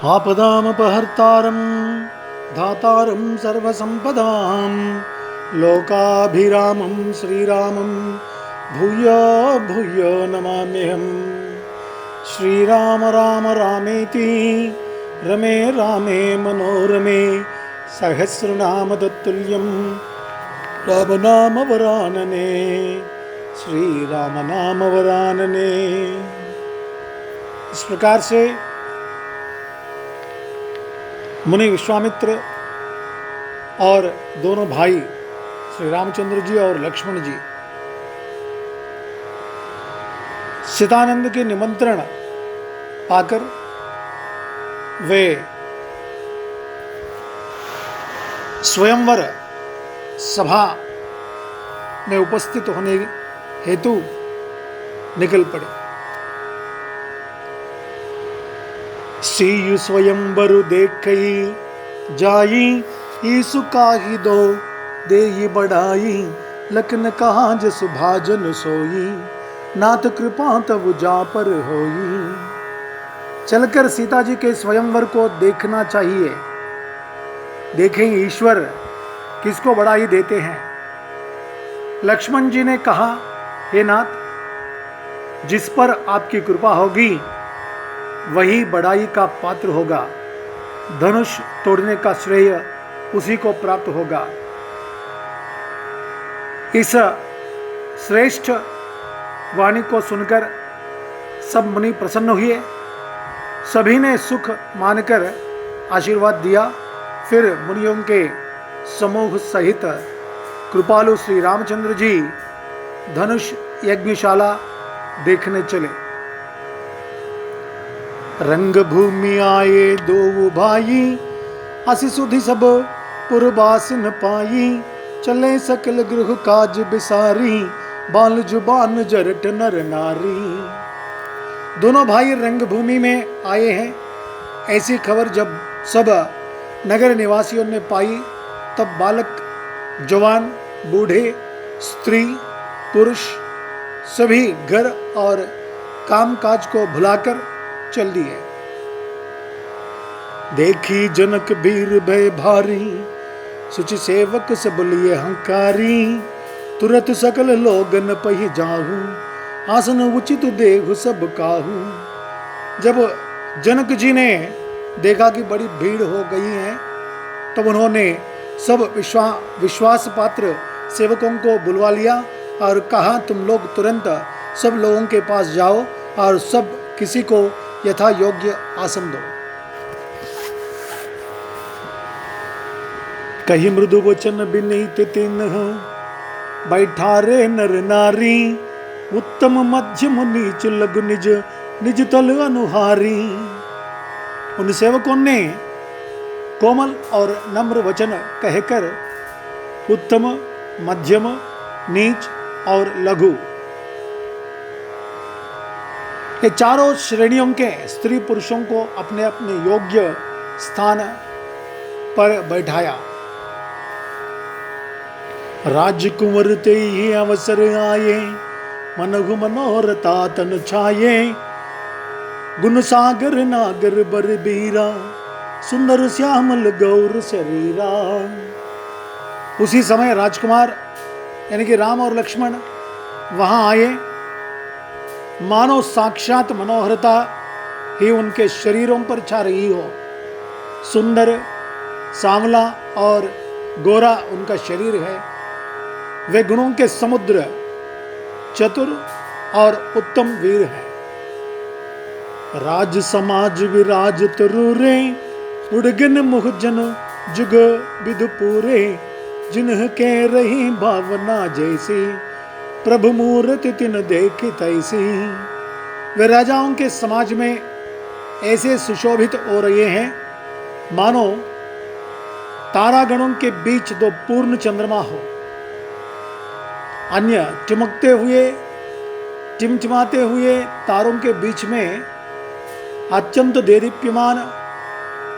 आपदामपहर्तारं धातारं सर्वसंपदां लोकाभिरामं श्रीरामं भूयो भूयो नमाम्यहम्। श्रीराम राम रामेति रमे रामे मनोरमे सहस्रनाम तत्तुल्यं रामनाम वरानने श्रीराम नाम वरानने। इस प्रकार से मुनि विश्वामित्र और दोनों भाई श्री रामचंद्र जी और लक्ष्मण जी सीतानंद के निमंत्रण पाकर वे स्वयंवर सभा में उपस्थित होने हेतु निकल पड़े। सीयु स्वयंवर देखई जाई ईसु काहि दो देहि बढ़ाई लखन कहा जसु भाजन सोई नाथ कृपा तब जा पर होई। चलकर सीता जी के स्वयंवर को देखना चाहिए। देखें ईश्वर किसको बढ़ाई देते हैं। लक्ष्मण जी ने कहा, हे नाथ, जिस पर आपकी कृपा होगी वही बढ़ाई का पात्र होगा। धनुष तोड़ने का श्रेय उसी को प्राप्त होगा। इस श्रेष्ठ वाणी को सुनकर सब मुनि प्रसन्न हुए। सभी ने सुख मानकर आशीर्वाद दिया। फिर मुनियों के समूह सहित कृपालु श्री रामचंद्र जी धनुष यज्ञशाला देखने चले। रंग भूमि आए दो भाई असि सुधि सब पुरबासिन पाई चले सकल गृह काज बिसारी बाल जुबान जरट नर नारी। दोनों भाई रंगभूमि में आए हैं। ऐसी खबर जब सब नगर निवासियों ने पाई तब बालक जवान बूढ़े स्त्री पुरुष सभी घर और कामकाज को भुलाकर चल दिए। देखी जनक वीर भय भारी सुचि सेवक सब लिए हंकारी तुरत सकल लोगन पहि जाहू आसन उचित देहु सब काहू। जब जनक जी ने देखा कि बड़ी भीड़ हो गई है तब उन्होंने सब विश्वास पात्र सेवकों को बुलवा लिया और कहा, तुम लोग तुरंत सब लोगों के पास जाओ और सब किसी को यथा योग्य आसन दो। कही मृदु वचन विनीत तिन्ह बैठारे नर नारी उत्तम मध्यम नीच लघु निज निज तल अनुहारी। उन सेवकों ने कोमल और नम्र वचन कहकर उत्तम मध्यम नीच और लघु ये चारों श्रेणियों के स्त्री पुरुषों को अपने अपने योग्य स्थान पर बैठाया। राजकुंवर ते ही अवसर आए मनहु मनोरथा तन छाये गुण सागर नागर बर बीरा सुंदर श्यामल गौर शरीरा। उसी समय राजकुमार यानी कि राम और लक्ष्मण वहां आए। मानो साक्षात मनोहरता ही उनके शरीरों पर छा रही हो। सुंदर सांवला और गोरा उनका शरीर है। वे गुणों के समुद्र चतुर और उत्तम वीर हैं। राज समाज विराज तरुरे उड़गन मुहजन जुग विधु पूरे जिन्ह के रही भावना जैसी प्रभु मूर्ति तिन देखी तैसी। वे राजाओं के समाज में ऐसे सुशोभित हो रहे हैं मानो तारागणों के बीच दो पूर्ण चंद्रमा हो। अन्य टिमकते हुए टिमटिमाते हुए तारों के बीच में अत्यंत देदीप्यमान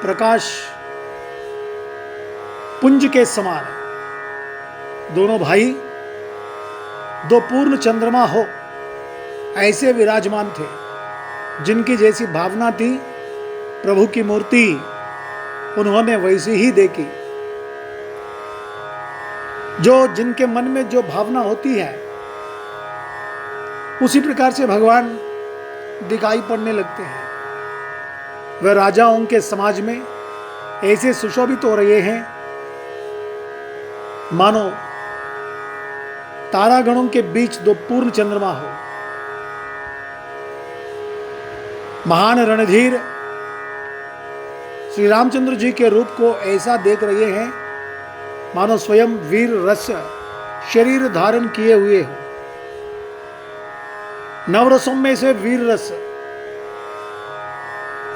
प्रकाश पुंज के समान दोनों भाई दो पूर्ण चंद्रमा हो ऐसे विराजमान थे, जिनकी जैसी भावना थी प्रभु की मूर्ति उन्होंने वैसी ही देखी। जो जिनके मन में जो भावना होती है उसी प्रकार से भगवान दिखाई पड़ने लगते हैं। वह राजाओं के समाज में ऐसे सुशोभित हो रहे हैं मानो तारागणों के बीच दो पूर्ण चंद्रमा हो। महान रणधीर श्री रामचंद्र जी के रूप को ऐसा देख रहे हैं मानो स्वयं वीर रस शरीर धारण किए हुए हो। नवरसों में से वीर रस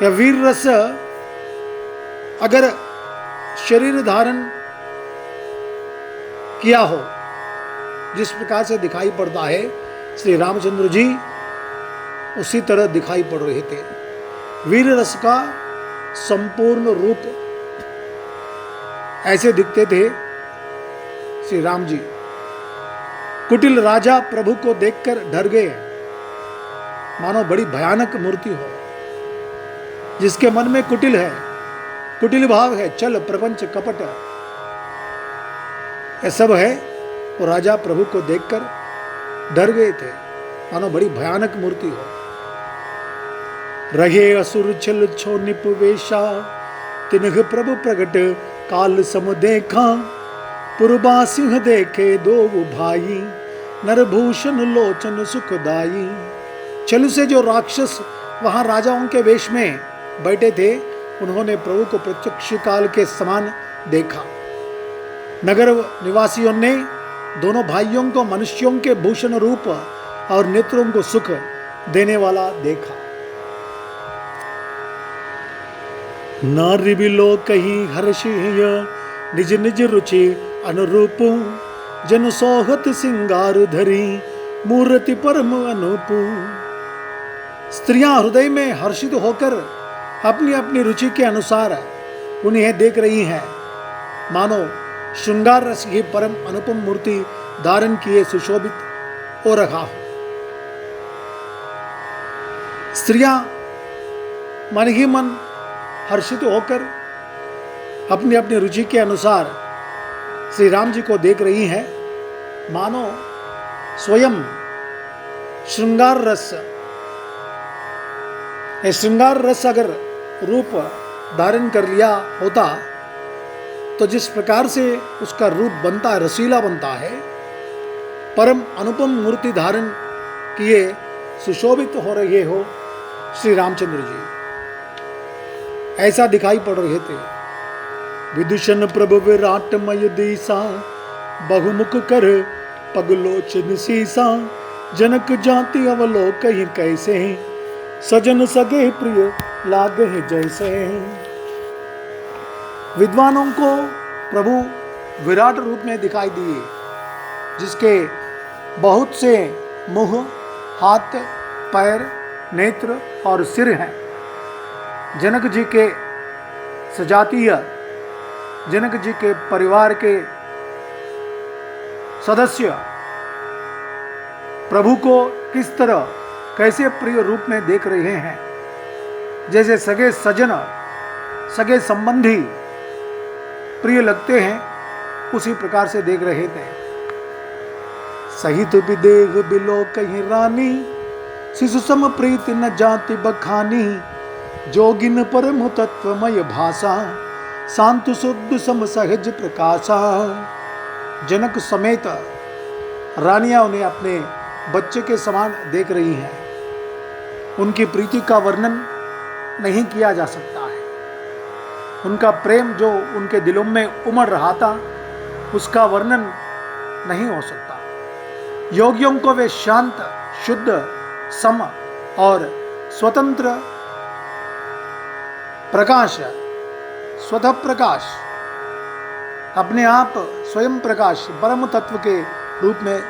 या वीर रस अगर शरीर धारण किया हो, जिस प्रकार से दिखाई पड़ता है श्री रामचंद्र जी उसी तरह दिखाई पड़ रहे थे। वीर रस का संपूर्ण रूप ऐसे दिखते थे श्री राम जी। कुटिल राजा प्रभु को देखकर डर गए, मानो बड़ी भयानक मूर्ति हो। जिसके मन में कुटिल है, कुटिल भाव है, चल प्रपंच कपट ये सब है, वो राजा प्रभु को देखकर डर गए थे, मानो बड़ी भयानक मूर्ति हो। रहे असुर छल छो निपवेशा तिनह प्रभु प्रगट काल सम देखा पुरबा सिंह देखे दो भाई नरभूषण लोचन सुखदाई। छल से जो राक्षस वहां राजाओं के वेश में बैठे थे उन्होंने प्रभु को प्रत्यक्ष काल के समान देखा। नगर निवासियों ने दोनों भाइयों को मनुष्यों के भूषण रूप और नेत्रों को सुख देने वाला देखा। नारी बिलो कहीं हर्षीय निज निज रुचि अनुरूप जन सोहत सिंगार धरी मूर्ति परम अनूप। स्त्रियां हृदय में हर्षित होकर अपनी अपनी रुचि के अनुसार उन्हें देख रही हैं, मानो श्रृंगार रस की परम अनुपम मूर्ति धारण किए सुशोभित हो रखा हो। स्त्रियां मन ही मन हर्षित होकर अपनी अपनी रुचि के अनुसार श्री राम जी को देख रही हैं, मानो स्वयं श्रृंगार रस, श्रृंगार रस अगर रूप धारण कर लिया होता तो जिस प्रकार से उसका रूप बनता है, रसीला बनता है, परम अनुपम मूर्ति धारण किए सुशोभित हो रहे हो श्री रामचंद्र जी, ऐसा दिखाई पड़ रहे थे। विदूषण प्रभु विराटमय दिशा बहुमुख कर पगलोचन सीसा जनक जाति अवलोक ही कैसे सजन सगे प्रिय लागे जैसे। विद्वानों को प्रभु विराट रूप में दिखाई दिए, जिसके बहुत से मुंह, हाथ, पैर, नेत्र और सिर हैं। जनक जी के सजातीय, जनक जी के परिवार के सदस्य प्रभु को किस तरह कैसे प्रिय रूप में देख रहे हैं, जैसे सगे सजन, सगे संबंधी प्रिय लगते हैं, उसी प्रकार से देख रहे थे। सहित विदेह बिलो कहीं रानी शिशु सम प्रीति न जाति बखानी जोगिन परम तत्वमय भाषा शांत शुद्ध सम सहज प्रकाशा। जनक समेत रानियां उन्हें अपने बच्चे के समान देख रही हैं। उनकी प्रीति का वर्णन नहीं किया जा सकता है। उनका प्रेम जो उनके दिलों में उमड़ रहा था, उसका वर्णन नहीं हो सकता। योगियों को वे शांत, शुद्ध, सम और स्वतंत्र प्रकाश, स्वतः प्रकाश, अपने आप स्वयं प्रकाश, परम तत्व के रूप में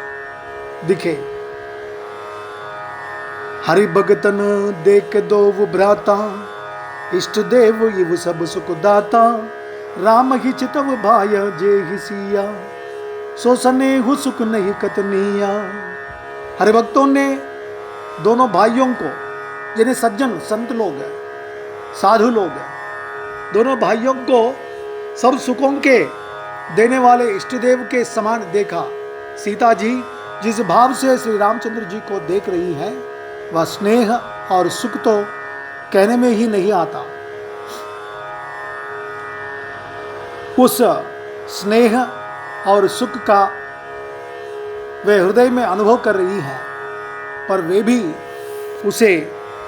दिखे। हरि भगतन देख दो वो भ्राता इष्ट देव इव सब सुख दाता राम ही चितव भाय जे ही सिया सो सनेहु सुख नहीं कतनिया। हरिभक्तों ने दोनों भाइयों को, जिन्हें सज्जन संत लोग हैं, साधु लोग, दोनों भाइयों को सब सुखों के देने वाले इष्ट देव के समान देखा। सीता जी जिस भाव से श्री रामचंद्र जी को देख रही हैं, वह स्नेह और सुख तो कहने में ही नहीं आता। उस स्नेह और सुख का वे हृदय में अनुभव कर रही हैं, पर वे भी उसे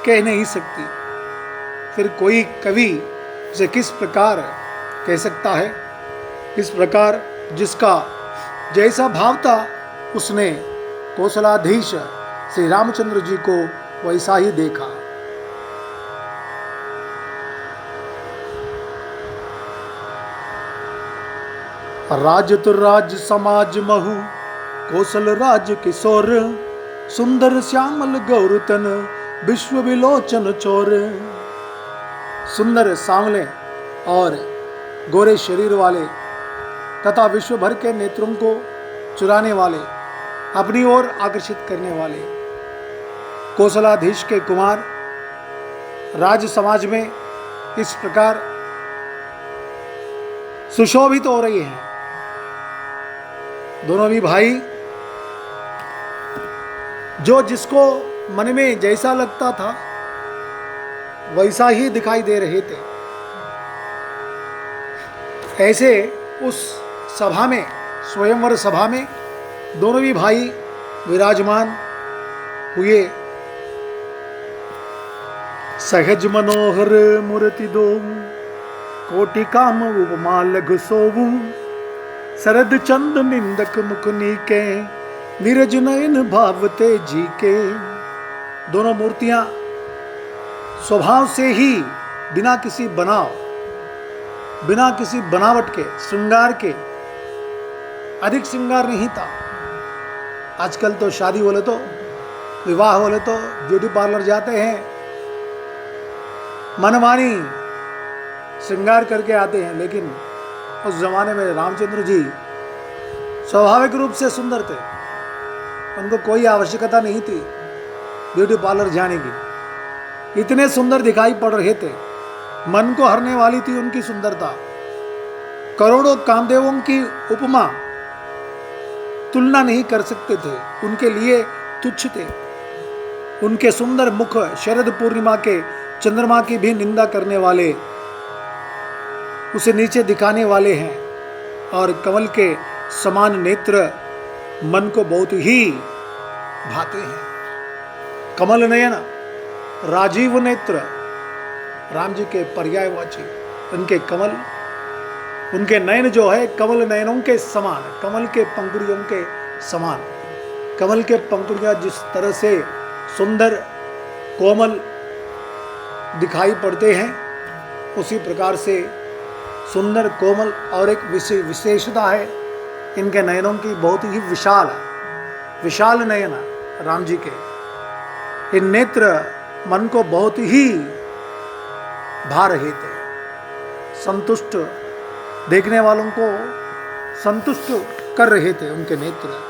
कह नहीं सकती। फिर कोई कवि उसे किस प्रकार कह सकता है? इस प्रकार जिसका जैसा भाव था उसने कौशलाधीश श्री रामचंद्र जी को वैसा ही देखा। राज तो राज समाज महु कौशल राज किशोर, सुंदर श्यामल गौरतन विश्व विलोचन चोर। सुंदर सांवले और गोरे शरीर वाले तथा विश्व भर के नेत्रों को चुराने वाले, अपनी ओर आकर्षित करने वाले कौशलाधीश के कुमार राज समाज में इस प्रकार सुशोभित हो रही हैं। दोनों भी भाई जो जिसको मन में जैसा लगता था वैसा ही दिखाई दे रहे थे। ऐसे उस सभा में, स्वयंवर सभा में दोनों भी भाई विराजमान हुए। सहज मनोहर मूर्ति दो, कोटि काम उपमा लघु सोवू। शरद चंद निंदक मुख नीके, नीरज नयन भावते जी के। दोनों मूर्तियां स्वभाव से ही बिना किसी बनाव, बिना किसी बनावट के, श्रृंगार के, अधिक श्रृंगार नहीं था। आजकल तो शादी बोले तो, विवाह बोले तो ब्यूटी पार्लर जाते हैं, मनमानी श्रृंगार करके आते हैं। लेकिन उस जमाने में रामचंद्र जी स्वाभाविक रूप से सुंदर थे, उनको कोई आवश्यकता नहीं थी ब्यूटी पार्लर जाने की। इतने सुंदर दिखाई पड़ रहे थे, मन को हरने वाली थी उनकी सुंदरता। करोड़ों कामदेवों की उपमा तुलना नहीं कर सकते थे, उनके लिए तुच्छ थे। उनके सुंदर मुख शरद पूर्णिमा के चंद्रमा की भी निंदा करने वाले, उसे नीचे दिखाने वाले हैं। और कमल के समान नेत्र मन को बहुत ही भाते हैं। कमल नयन, राजीव नेत्र, राम जी के पर्यायवाची उनके कमल, उनके नयन जो है कमल नयनों के समान, कमल के पंखुड़ियों के समान। कमल के पंखुड़ियां जिस तरह से सुंदर कोमल दिखाई पड़ते हैं, उसी प्रकार से सुंदर कोमल और एक विशेषता है इनके नयनों की, बहुत ही विशाल है, विशाल नयन राम जी के। इन नेत्र मन को बहुत ही भा रहे थे, संतुष्ट, देखने वालों को संतुष्ट कर रहे थे उनके नेत्र।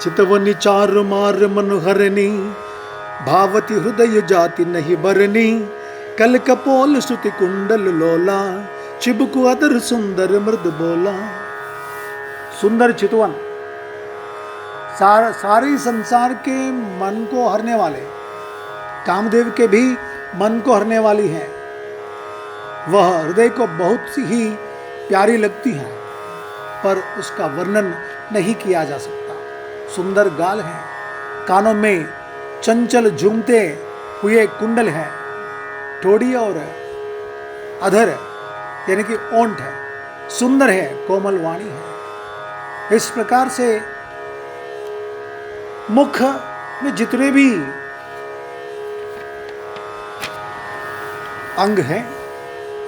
चितवनी चार मार मनोहरनी, भावती हृदय जाति नहीं बरनी। कल कपोल श्रुति कुंडल लोला, चिबकु अदर सुंदर मृद बोला। सुंदर चितवन सारे संसार के मन को हरने वाले, कामदेव के भी मन को हरने वाली है। वह हृदय को बहुत ही प्यारी लगती है, पर उसका वर्णन नहीं किया जा सकता। सुंदर गाल है, कानों में चंचल झूमते हुए कुंडल है, ठोड़ी और अधर यानी कि ओंठ है, सुंदर है, कोमल वाणी है। इस प्रकार से मुख में जितने भी अंग हैं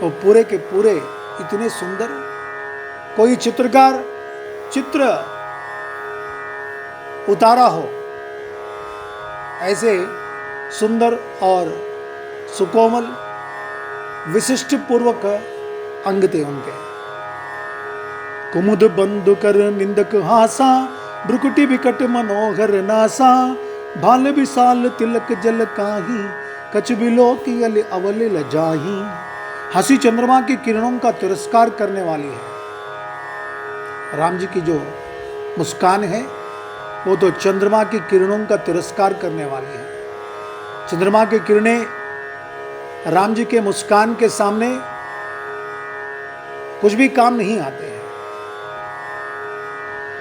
वो पूरे के पूरे इतने सुंदर, कोई चित्रकार चित्र उतारा हो ऐसे सुंदर और सुकोमल विशिष्ट पूर्वक अंग थे उनके। कुमुद बंधु कर निंदक हासा, भ्रुकुटी विकट मनोहर नासा। भाल विशाल तिलक जल काही, कछ बिलो की अल अवल लजाही। हंसी चंद्रमा की किरणों का तिरस्कार करने वाली है। राम जी की जो मुस्कान है वो तो चंद्रमा की किरणों का तिरस्कार करने वाली है। चंद्रमा की किरणें राम जी के मुस्कान के सामने कुछ भी काम नहीं आते हैं।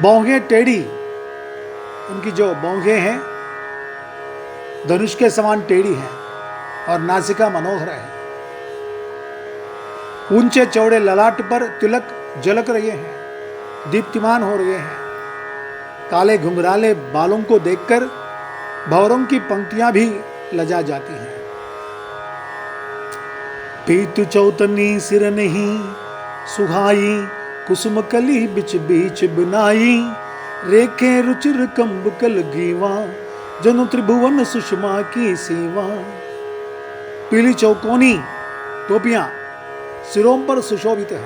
बौंगे टेढ़ी, उनकी जो बौंगे हैं धनुष के समान टेढ़ी हैं और नासिका मनोहर है। ऊंचे चौड़े ललाट पर तिलक झलक रहे हैं, दीप्तिमान हो रहे हैं। काले घुंघराले बालों को देखकर भंवरों की पंक्तियां भी लजा जाती हैं। पीत चौतनी सिर नहीं सुहाई, कुसुम कली बिच बीच बनाई। रेखे रुचिर कंब कल गीवा, जनु त्रिभुवन सुषमा की सेवा। पीली चौकोनी टोपियां सिरों पर सुशोभित है,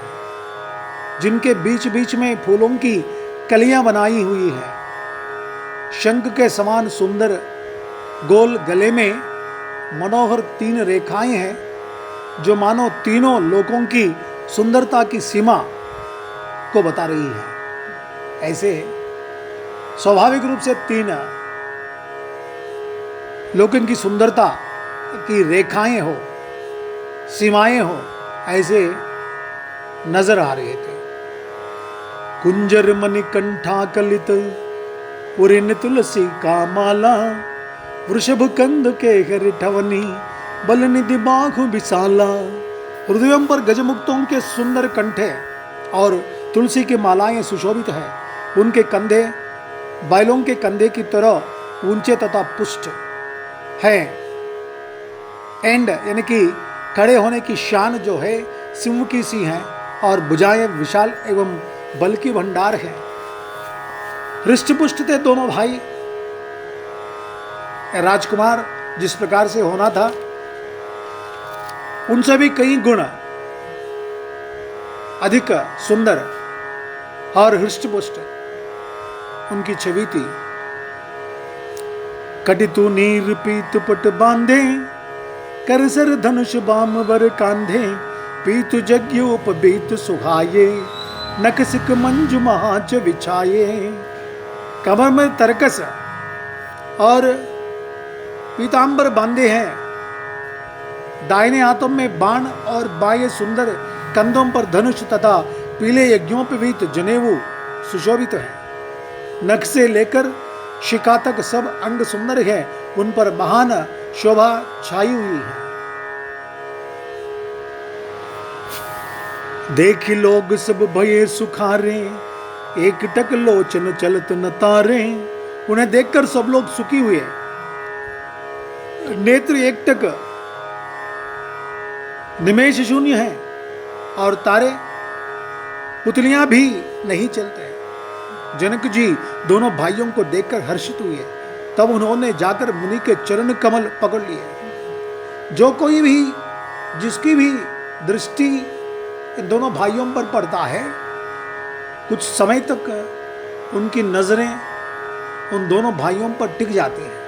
जिनके बीच बीच में फूलों की कलियां बनाई हुई है। शंख के समान सुंदर गोल गले में मनोहर 3 रेखाएं हैं, जो मानो तीनों लोकों की सुंदरता की सीमा को बता रही है। ऐसे स्वाभाविक रूप से 3 लोकों की सुंदरता की रेखाएं हो, सीमाएं हो, ऐसे नजर आ रहे थे। कुंजर मणिकंठा कलित पुरिन तुलसी का माला। वृषभ कंद के हरिठवनी, बल निधि बाहु विशाला। हृदयों पर गजमुक्तों के सुंदर कंठे और तुलसी की मालाएं सुशोभित है। उनके कंधे बैलों के कंधे की तरह ऊंचे तथा पुष्ट है। एंड यानी कि खड़े होने की शान जो है सिंह की सी है, और भुजाएं विशाल एवं बल की भंडार है। हृष्टपुष्ट थे दोनों भाई। राजकुमार जिस प्रकार से होना था, उनसे भी कई गुण अधिक सुंदर और हृष्टपुष्ट उनकी छवि थी। कटितु नीर पीत पट बांधे, करसर धनुष बाम वर कांधे। पीतु जग्योप बीत सुहाये, नकसिक मंजु महाच विछाये। कमर में तरकस और पीतांबर बांधे हैं, दाहिने हाथों में बाण और बाएं सुंदर कंधों पर धनुष तथा पीले यज्ञोपवीत जनेऊ सुशोभित है। नख से लेकर शिखा तक सब अंग सुंदर है, उन पर महान शोभा छाई हुई है। देख लोग सब भये सुखारे, एक टक लोचन चलत न तारे। उन्हें देखकर सब लोग सुखी हुए, नेत्र एकटक निमेष शून्य है, और तारे पुतलियां भी नहीं चलते। जनक जी दोनों भाइयों को देखकर हर्षित हुए। तब उन्होंने जाकर मुनि के चरण कमल पकड़ लिए। जो कोई भी जिसकी भी दृष्टि इन दोनों भाइयों पर पड़ता है, कुछ समय तक उनकी नजरें उन दोनों भाइयों पर टिक जाती हैं।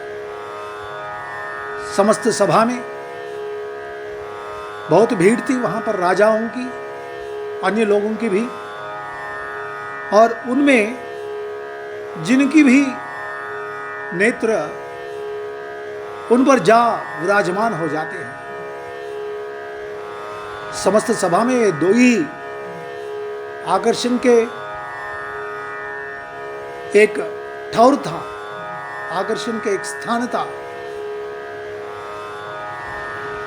समस्त सभा में बहुत भीड़ थी वहां पर, राजाओं की, अन्य लोगों की भी, और उनमें जिनकी भी नेत्र उन पर जा विराजमान हो जाते हैं। समस्त सभा में 2 ही आकर्षण के एक ठौर था, आकर्षण के एक स्थान था।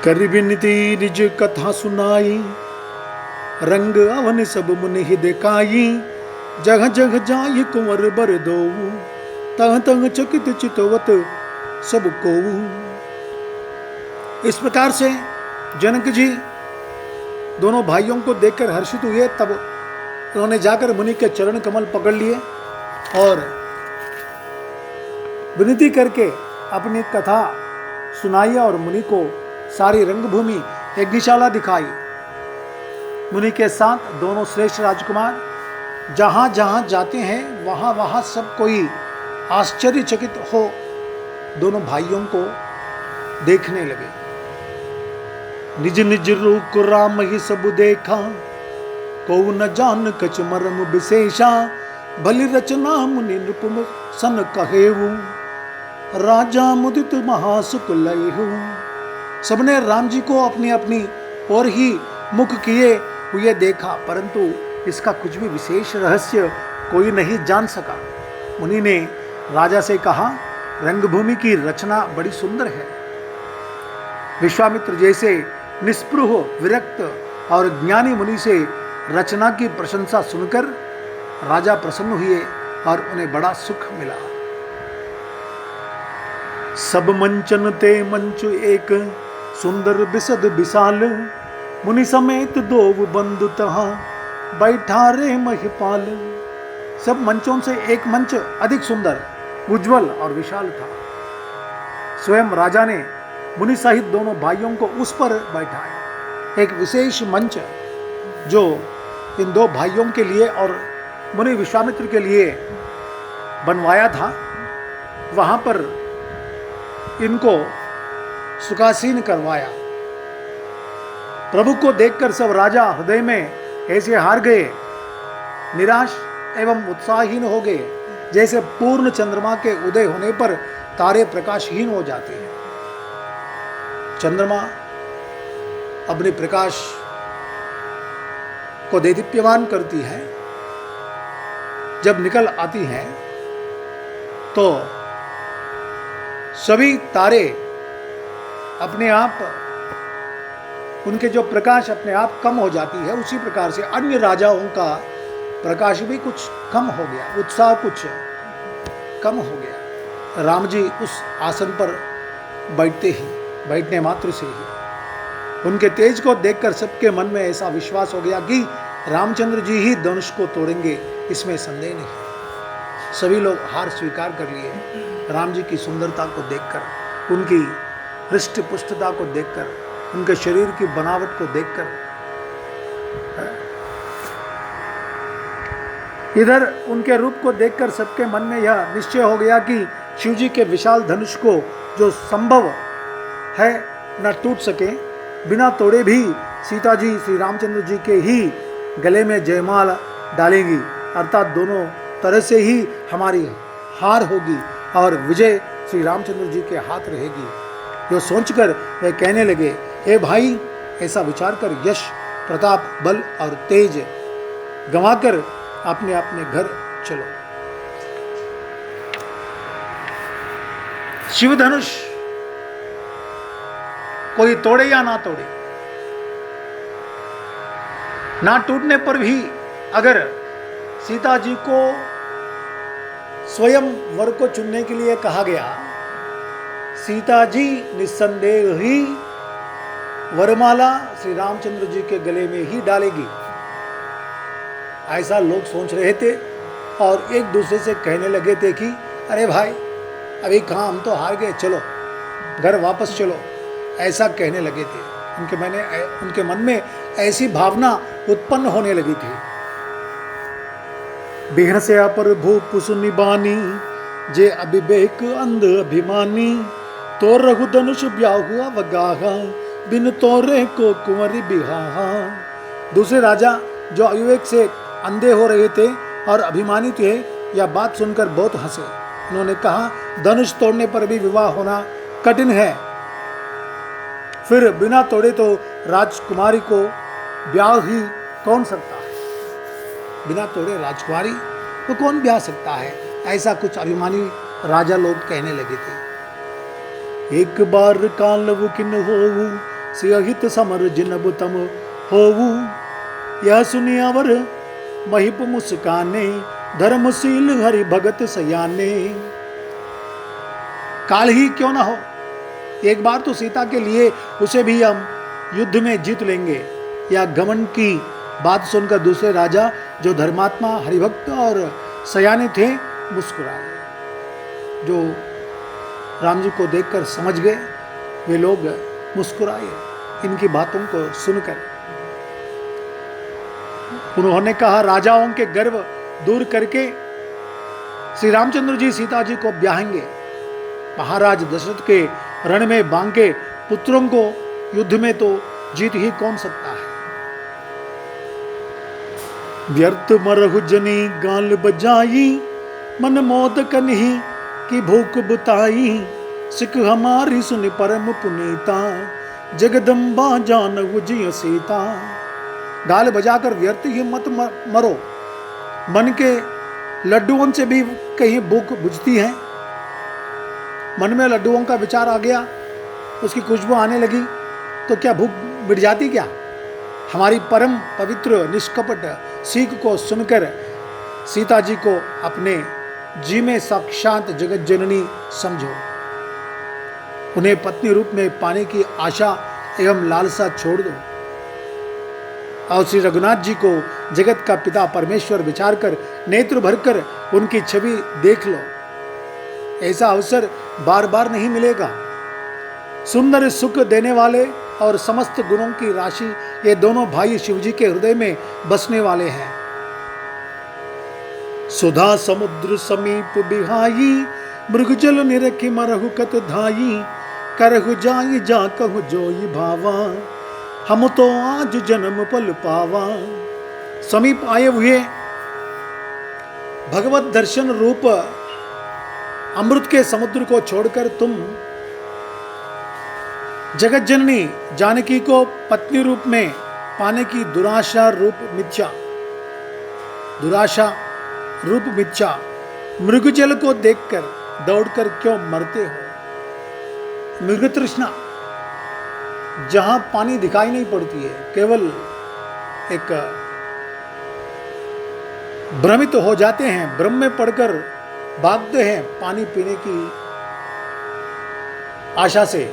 कर विनती निज कथा सुनाई, रंग अवन सब मुनि देखाई। जगह जगह जाय कुंवर बर दो, तह तह चकित चितवत सब को। इस प्रकार से जनक जी दोनों भाइयों को देखकर हर्षित हुए। तब उन्होंने जाकर मुनि के चरण कमल पकड़ लिए और विनती करके अपनी कथा सुनाई और मुनि को सारी रंगभूमि यज्ञशाला दिखाई। मुनि के साथ दोनों श्रेष्ठ राजकुमार जहां जहां जाते हैं वहां वहां सब कोई आश्चर्यचकित हो दोनों भाइयों को देखने लगे। निज निज रूप राम ही सब देखा, को न जान कछ मरम विशेषा, भली रचना मुनि नृपुम सन कहेऊ, राजा मुदित महासुख लयहु। सबने राम जी को अपनी अपनी ओर ही मुख किए हुए देखा, परंतु इसका कुछ भी विशेष रहस्य कोई नहीं जान सका। मुनि ने राजा से कहा, रंगभूमि की रचना बड़ी सुंदर है। विश्वामित्र जैसे निस्पृह विरक्त और ज्ञानी मुनि से रचना की प्रशंसा सुनकर राजा प्रसन्न हुए और उन्हें बड़ा सुख मिला। सब मंचन ते मंच एक, सुंदर बिसद विशाल, मुनि समेत दो बंधु तहाँ, बैठा रे महिपाल। सब मंचों से एक मंच अधिक सुंदर, उज्जवल और विशाल था। स्वयं राजा ने मुनि सहित दोनों भाइयों को उस पर बैठाया। एक विशेष मंच जो इन दो भाइयों के लिए और मुनि विश्वामित्र के लिए बनवाया था, वहां पर इनको सुखासीन करवाया। प्रभु को देखकर सब राजा हृदय में ऐसे हार गए, निराश एवं उत्साहहीन हो गए, जैसे पूर्ण चंद्रमा के उदय होने पर तारे प्रकाशहीन हो जाते हैं। चंद्रमा अपने प्रकाश को देदीप्यमान करती है, जब निकल आती है तो सभी तारे अपने आप, उनके जो प्रकाश अपने आप कम हो जाती है। उसी प्रकार से अन्य राजाओं का प्रकाश भी कुछ कम हो गया, उत्साह कुछ कम हो गया। राम जी उस आसन पर बैठने मात्र से ही उनके तेज को देखकर सबके मन में ऐसा विश्वास हो गया कि रामचंद्र जी ही धनुष को तोड़ेंगे, इसमें संदेह नहीं। सभी लोग हार स्वीकार कर लिए। राम जी की सुंदरता को देखकर, उनकी हृष्ट पुष्टता को देखकर, उनके शरीर की बनावट को देखकर, इधर उनके रूप को देखकर सबके मन में यह निश्चय हो गया कि शिव जी के विशाल धनुष को जो संभव है न टूट सके, बिना तोड़े भी सीता जी श्री रामचंद्र जी के ही गले में जयमाल डालेंगी, अर्थात दोनों तरह से ही हमारी हार होगी और विजय श्री रामचंद्र जी के हाथ रहेगी। जो सोचकर वे कहने लगे, हे भाई, ऐसा विचार कर यश, प्रताप, बल और तेज गंवाकर अपने अपने घर चलो। शिव धनुष कोई तोड़े या ना तोड़े, ना टूटने पर भी अगर सीता जी को स्वयं वर को चुनने के लिए कहा गया, सीता जी निस्संदेह ही वरमाला श्री रामचंद्र जी के गले में ही डालेगी, ऐसा लोग सोच रहे थे और एक दूसरे से कहने लगे थे कि अरे भाई, अभी कहाँ, हम तो हार गए, चलो घर वापस चलो, ऐसा कहने लगे थे। उनके मन में ऐसी भावना उत्पन्न होने लगी थी। बिहन से अपर भूप सुनिबानी, जे अभिवेक अंध अभिमानी, तो रघु धनुष ब्याहुआ वगाहा, बिन तोरे को कुंवरी बिहाहा। दूसरे राजा जो अविवेक से अंधे हो रहे थे और अभिमानी थे, यह बात सुनकर बहुत हंसे। उन्होंने कहा, धनुष तोड़ने पर भी विवाह होना कठिन है, फिर बिना तोड़े तो राजकुमारी को ब्याह ही कौन सकता है? बिना तोड़े राजकुमारी तो कौन ब्याह सकता है? ऐसा कुछ अभिमानी राजा लोग कहने लगे थे। एक बार कालव किन होवु, सियहित समर जिनब तम होवु, यह सुनी अवर महिप मुस्काने, धर्मशील हरि भगत सयाने। काल ही क्यों ना हो, एक बार तो सीता के लिए उसे भी हम युद्ध में जीत लेंगे। या घमंड की बात सुनकर दूसरे राजा जो धर्मात्मा, हरिभक्त और सयाने थे, मुस्कुराए। जो राम जी को देखकर समझ गए, वे लोग मुस्कुराए इनकी बातों को सुनकर। उन्होंने कहा, राजाओं के गर्व दूर करके श्री रामचंद्र जी सीता जी को ब्याहेंगे। महाराज दशरथ के रण में बांके पुत्रों को युद्ध में तो जीत ही कौन सकता है। व्यर्थ मरहु जनी गाल बजाई, मन मोद कन्ही की भूख बुताई। सिख हमारी सुन परम पुनीता, जगदम्बा जानहु जिय सीता। गाल बजाकर व्यर्थ ही मत मरो, मन के लड्डुओं से भी कहीं भूख बुझती है। मन में लड्डुओं का विचार आ गया, उसकी खुशबू आने लगी तो क्या भूख मिट जाती क्या? हमारी परम पवित्र निष्कपट सीख को सुनकर सीता जी को अपने जी में साक्षात जगत जननी समझो। उन्हें पत्नी रूप में पाने की आशा एवं लालसा छोड़ दो और श्री रघुनाथ जी को जगत का पिता परमेश्वर विचार कर नेत्र भरकर उनकी छवि देख लो। ऐसा अवसर बार बार नहीं मिलेगा। सुंदर सुख देने वाले और समस्त गुणों की राशि ये दोनों भाई शिवजी के हृदय में बसने वाले हैं। सुधा समुद्र समीप बिहाई, मृगजल निरखि मरहु कत धाई। करहु जाई जा कहु जोई भावा, हम तो आज जन्म पल पावा। समीप आए हुए भगवत दर्शन रूप अमृत के समुद्र को छोड़कर तुम जगत जननी जानकी को पत्नी रूप में पाने की दुराशा रूप मिथ्या मृगजल को देखकर दौड़कर क्यों मरते हो? मृग तृष्णा जहां पानी दिखाई नहीं पड़ती है, केवल एक भ्रमित हो जाते हैं, भ्रम में पड़कर भागते हैं पानी पीने की आशा से।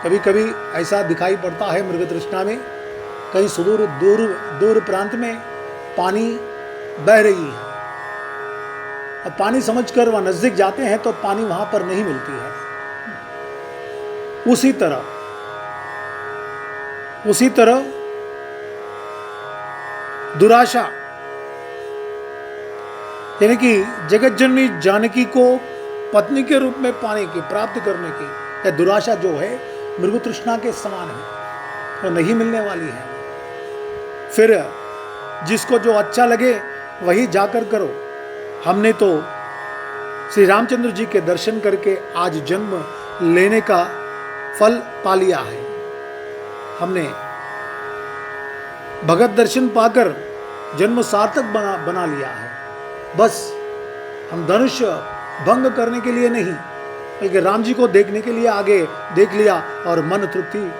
कभी कभी ऐसा दिखाई पड़ता है मृग तृष्णा में, कहीं सुदूर दूर प्रांत में पानी बह रही है, अब पानी समझकर वह नजदीक जाते हैं तो पानी वहां पर नहीं मिलती है। उसी तरह दुराशा यानी कि जगत जननी जानकी को पत्नी के रूप में पाने की प्राप्त करने की या दुराशा जो है मृग तृष्णा के समान है, वो नहीं मिलने वाली है। फिर जिसको जो अच्छा लगे वही जाकर करो। हमने तो श्री रामचंद्र जी के दर्शन करके आज जन्म लेने का फल पा लिया है। हमने भगत दर्शन पाकर जन्म सार्थक बना लिया है। बस हम धनुष भंग करने के लिए नहीं, बल्कि राम जी को देखने के लिए आगे देख लिया और मन तृप्ति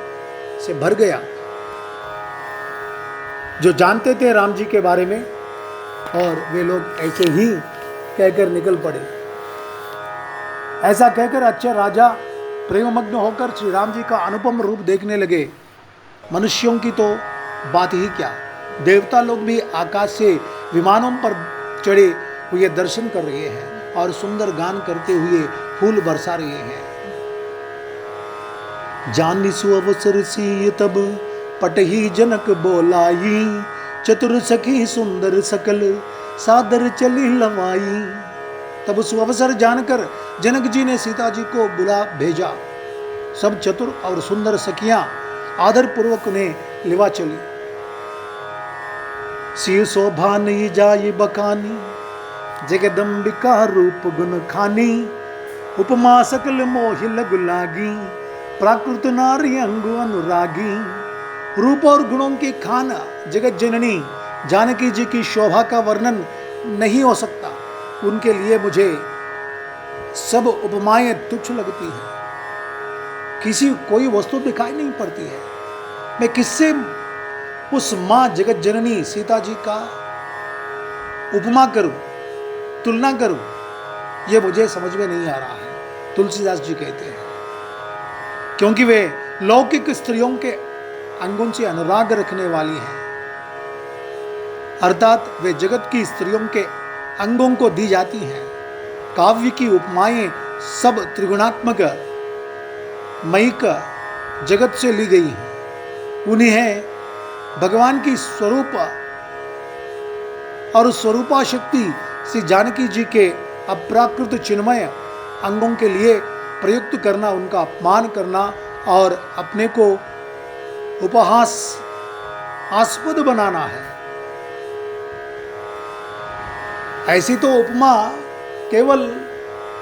से भर गया। जो जानते थे राम जी के बारे में और वे लोग ऐसे ही कहकर निकल पड़े। ऐसा कहकर अच्छे राजा प्रेममग्न होकर श्री राम जी का अनुपम रूप देखने लगे। मनुष्यों की तो बात ही क्या, देवता लोग भी आकाश से विमानों पर चढ़े हुए दर्शन कर रहे हैं और सुंदर गान करते हुए फूल बरसा रहे हैं। जानी सु अवसर सी तब पटही जनक बोलाई, चतुर सखी सुंदर सकल सादर चली लवाई। तब उस अवसर जानकर जनक जी ने सीता जी को बुला भेजा। सब चतुर और सुंदर सखियां आदर पूर्वक उन्हें लिवा चली। सी शोभा नहीं जाई बकानी, जगदम्बिका रूप गुण खानी। उपमा सकल मोहि लग लागी, प्राकृत नारी अंगु अनुरागी। रूप और गुणों की खान जगत जननी जानकी जी की शोभा का वर्णन नहीं हो सकता। उनके लिए मुझे सब उपमाएं तुच्छ लगती हैं। कोई वस्तु दिखाई नहीं पड़ती है। मैं किससे उस मां जगत जननी सीता जी का उपमा करूं, तुलना करूं, यह मुझे समझ में नहीं आ रहा है। तुलसीदास जी कहते हैं क्योंकि वे लौकिक स्त्रियों के अंगों से अनुराग रखने वाली हैं, अर्थात वे जगत की स्त्रियों के अंगों को दी जाती हैं। काव्य की उपमाएं सब त्रिगुणात्मक मयिक जगत से ली गई हैं। उन्हें भगवान की स्वरूप और स्वरूपा शक्ति श्री जानकी जी के अप्राकृत चिन्मय अंगों के लिए प्रयुक्त करना, उनका अपमान करना और अपने को उपहास आस्पद बनाना है। ऐसी तो उपमा केवल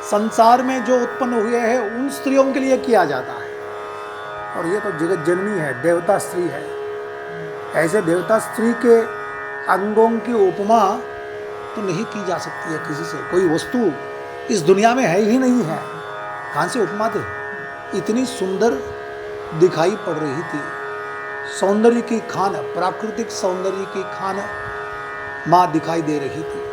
संसार में जो उत्पन्न हुए हैं उन स्त्रियों के लिए किया जाता है, और ये तो जगत जननी है, देवता स्त्री है। ऐसे देवता स्त्री के अंगों की उपमा तो नहीं की जा सकती है किसी से। कोई वस्तु इस दुनिया में है ही नहीं है, कहाँ से उपमा दे। इतनी सुंदर दिखाई पड़ रही थी, सौंदर्य की खान, प्राकृतिक सौंदर्य की खान माँ दिखाई दे रही थी।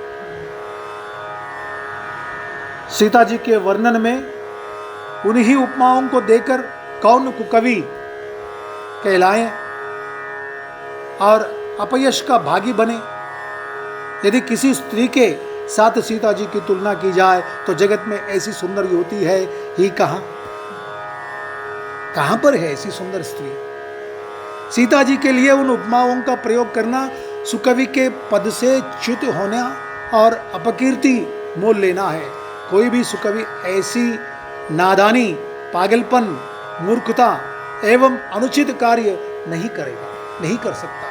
सीता जी के वर्णन में उन्हीं उपमाओं को देकर कौन कुकवि कहलाएं और अपयश का भागी बने। यदि किसी स्त्री के साथ सीता जी की तुलना की जाए तो जगत में ऐसी सुंदर युवती है ही कहाँ? कहाँ पर है ऐसी सुंदर स्त्री? सीता जी के लिए उन उपमाओं का प्रयोग करना सुकवि के पद से च्युत होना और अपकीर्ति मोल लेना है। कोई भी सुकवि ऐसी नादानी, पागलपन, मूर्खता एवं अनुचित कार्य नहीं करेगा, नहीं कर सकता।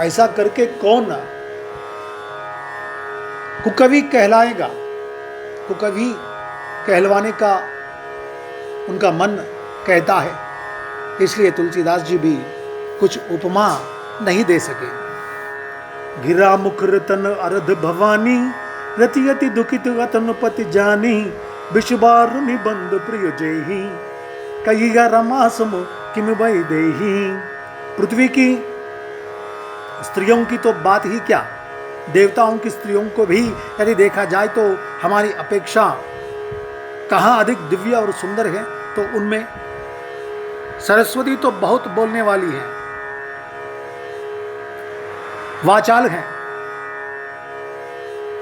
ऐसा करके कौन कुकवि कहलाएगा? कुकवि कहलवाने का उनका मन कहता है, इसलिए तुलसीदास जी भी कुछ उपमा नहीं दे सके। गिरा मुख रतन अर्ध भवानी, रतियति दुखित अतन पति जानी, विषबार निबंध प्रिय जेही, कहिया रमा सम किम वै देही। पृथ्वी की स्त्रियों की तो बात ही क्या, देवताओं की स्त्रियों को भी यदि देखा जाए तो हमारी अपेक्षा कहाँ अधिक दिव्य और सुंदर है। तो उनमें सरस्वती तो बहुत बोलने वाली है, वाचाल है।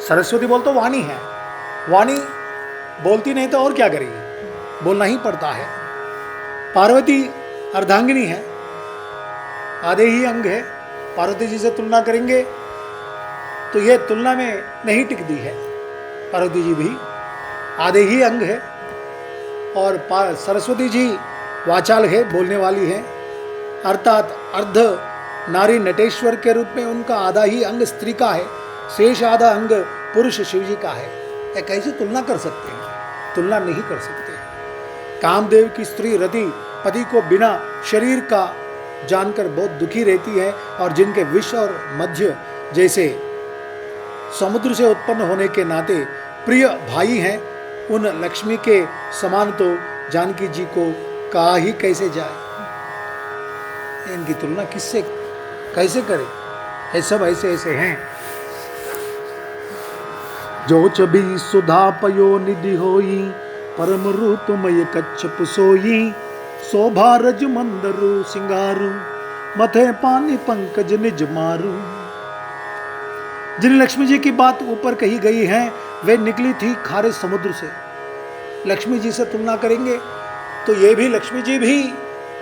सरस्वती बोल तो वाणी है, वाणी बोलती नहीं तो और क्या करेगी, बोलना ही पड़ता है। पार्वती अर्धांगिनी है, आधे ही अंग है। पार्वती जी से तुलना करेंगे तो यह तुलना में नहीं टिकती है। पार्वती जी भी आधे ही अंग है और सरस्वती जी वाचाल है, बोलने वाली है। अर्थात अर्ध नारी नटेश्वर के रूप में उनका आधा ही अंग स्त्री का है, शेष आधा अंग पुरुष शिव जी का है। यह कैसे तुलना कर सकते हैं? तुलना नहीं कर सकते। कामदेव की स्त्री रति पति को बिना शरीर का जानकर बहुत दुखी रहती है, और जिनके विष और मध्य जैसे समुद्र से उत्पन्न होने के नाते प्रिय भाई हैं, उन लक्ष्मी के समान तो जानकी जी को कहा ही कैसे जाए। इनकी तुलना किससे कैसे करें? ये सब ऐसे ऐसे हैं। जो छवि सुधा पयो निधि होई, परम रूपमय कच्छप सोई, शोभा रज मंदरु सिंगारू, मथे पानी पंकज निज मारू। जिन लक्ष्मी जी की बात ऊपर कही गई है वे निकली थी खारे समुद्र से। लक्ष्मी जी से तुलना करेंगे तो ये भी लक्ष्मी जी भी